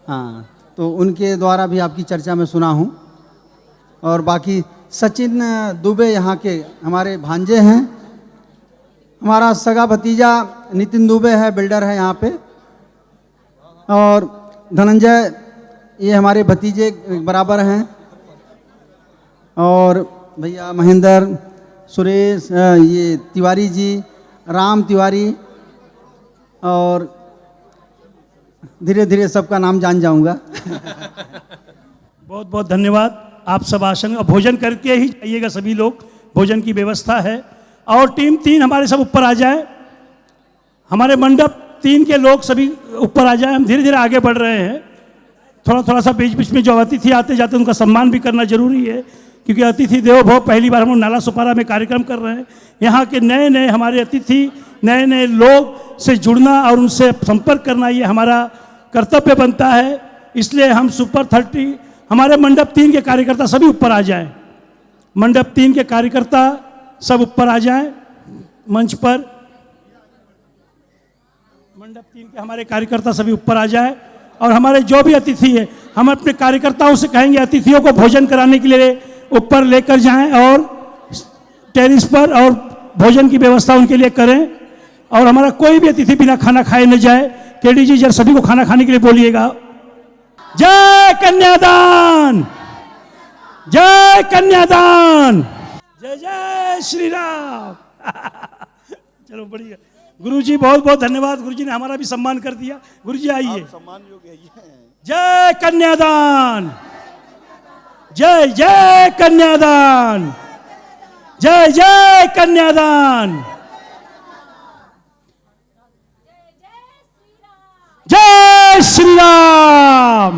हाँ, तो उनके द्वारा भी आपकी चर्चा में सुना हूँ। और बाकी सचिन दुबे यहाँ के हमारे भांजे हैं। हमारा सगा भतीजा नितिन दुबे है, बिल्डर है यहाँ पे। और धनंजय, ये हमारे भतीजे बराबर हैं। और भैया महेंद्र, सुरेश, ये तिवारी जी, राम तिवारी, और धीरे धीरे सबका नाम जान जाऊंगा। बहुत बहुत धन्यवाद। आप सब आसन और भोजन करके ही जाइएगा, सभी लोग, भोजन की व्यवस्था है। और टीम 3 हमारे सब ऊपर आ जाए, हमारे मंडप 3 के लोग सभी ऊपर आ जाए। हम धीरे धीरे आगे बढ़ रहे हैं, थोड़ा थोड़ा सा बीच बीच में जो अतिथि आते जाते उनका सम्मान भी करना जरूरी है, क्योंकि अतिथि देवो भव, पहली बार हम लोग नाला सुपारा में कार्यक्रम कर रहे हैं। यहाँ के नए नए हमारे अतिथि, नए नए लोग से जुड़ना और उनसे संपर्क करना ये हमारा कर्तव्य बनता है। इसलिए हम सुपर 30 हमारे मंडप 3 के कार्यकर्ता सभी ऊपर आ जाएं, मंडप 3 के कार्यकर्ता सब ऊपर आ जाएं मंच पर। मंडप 3 के हमारे कार्यकर्ता सभी ऊपर आ जाएं और हमारे जो भी अतिथि है, हम अपने कार्यकर्ताओं से कहेंगे अतिथियों को भोजन कराने के लिए ऊपर लेकर जाएं और टेरिस पर और भोजन की व्यवस्था उनके लिए करें। और हमारा कोई भी अतिथि बिना खाना खाए न जाए। केडी जी जरा सभी को खाना खाने के लिए बोलिएगा। जय कन्यादान, जय कन्यादान, जय जय श्री राम। चलो बढ़िया, गुरुजी बहुत बहुत धन्यवाद। गुरुजी ने हमारा भी सम्मान कर दिया। गुरुजी आइए। जय कन्यादान, जय जय कन्यादान, जय जय कन्यादान, जय श्री राम,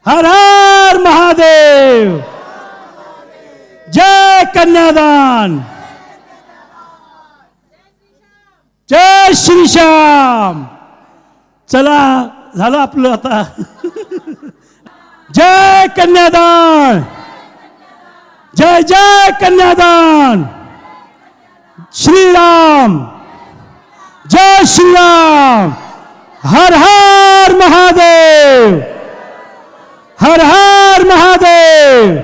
हर हर महादेव, जय कन्यादान, जय श्री श्याम। चला झालं आपलं आता। जय कन्यादान, जय जय कन्यादान, श्री राम, जय श्री राम, हर हर महादेव, हर हर महादेव,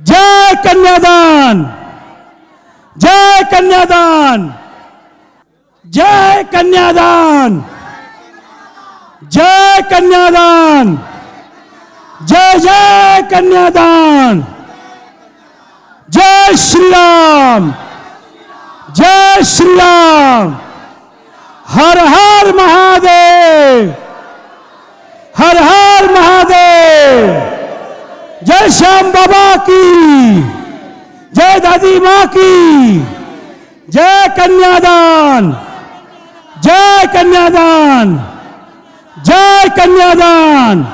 जय कन्यादान, जय कन्यादान, जय कन्यादान, जय कन्यादान, जय जय कन्यादान, जय श्री राम, जय श्री राम, हर हर महादेव, हर हर महादेव, जय श्याम बाबा की, जय दादी माँ की, जय कन्यादान, जय कन्यादान, जय कन्यादान।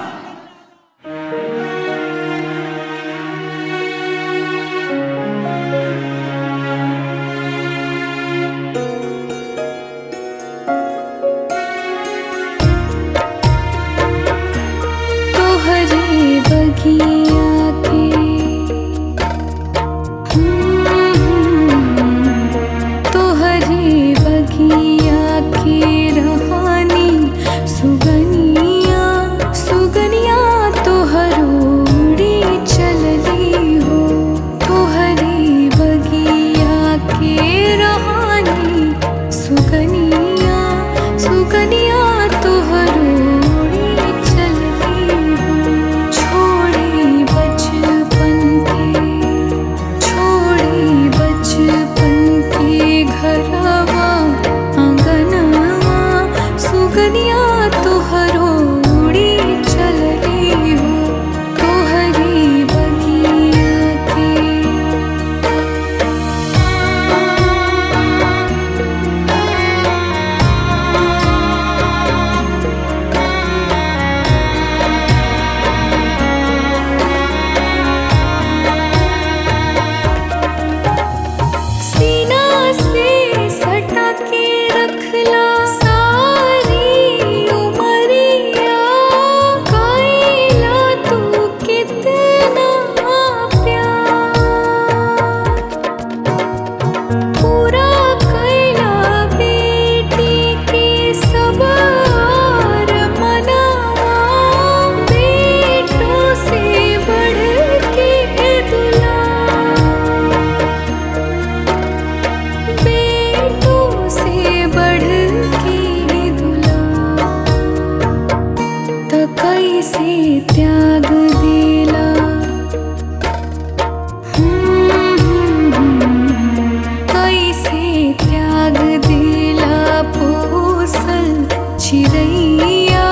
चिरैया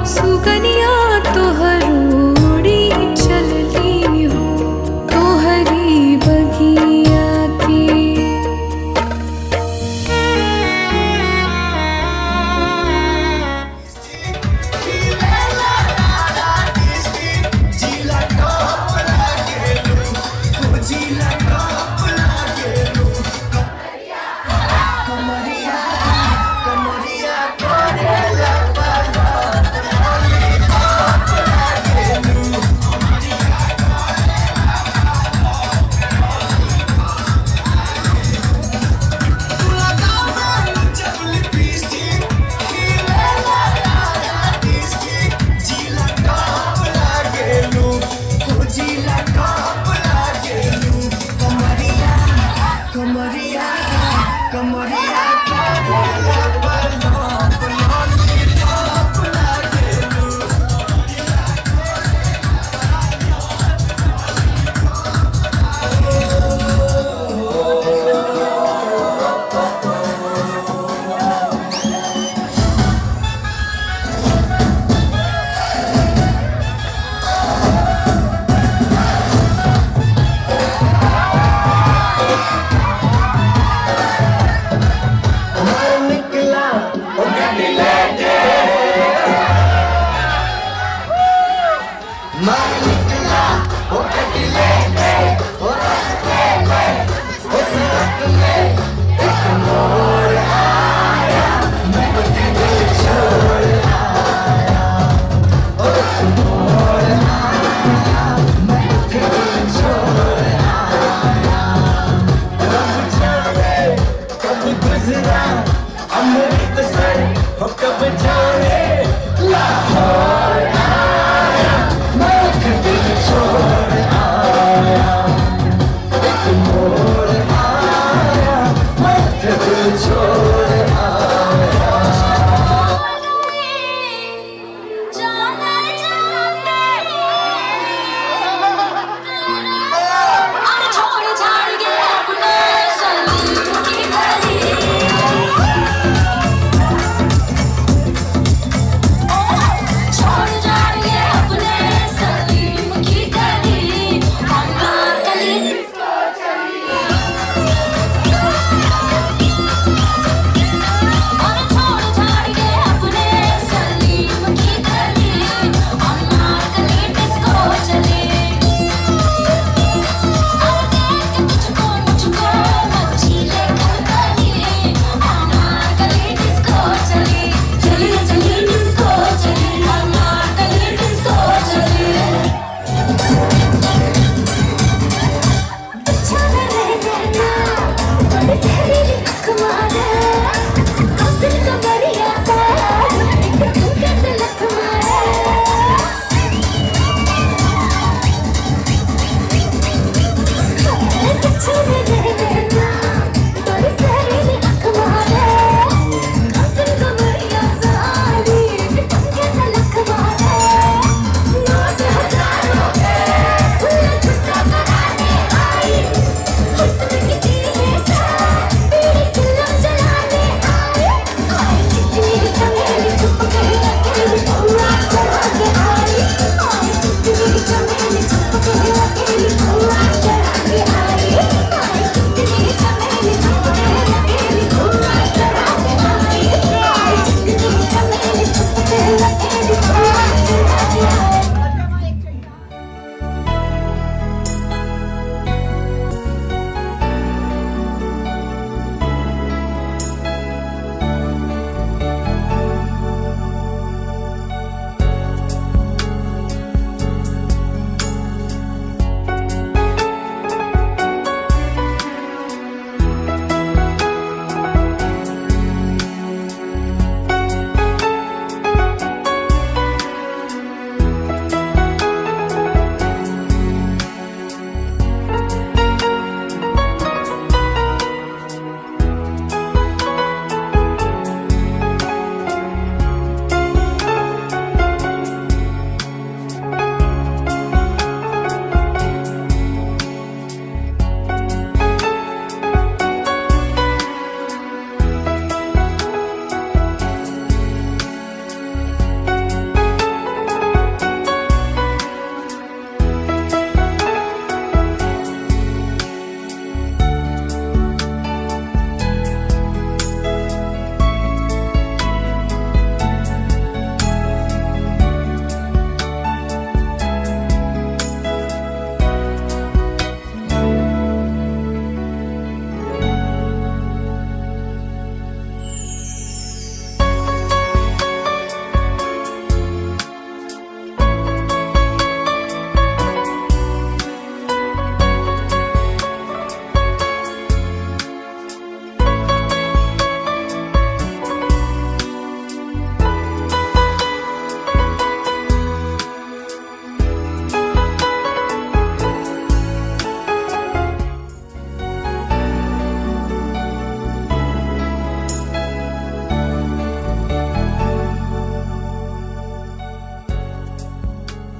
सुगनिया तोहरो उन्हें मिलेंगे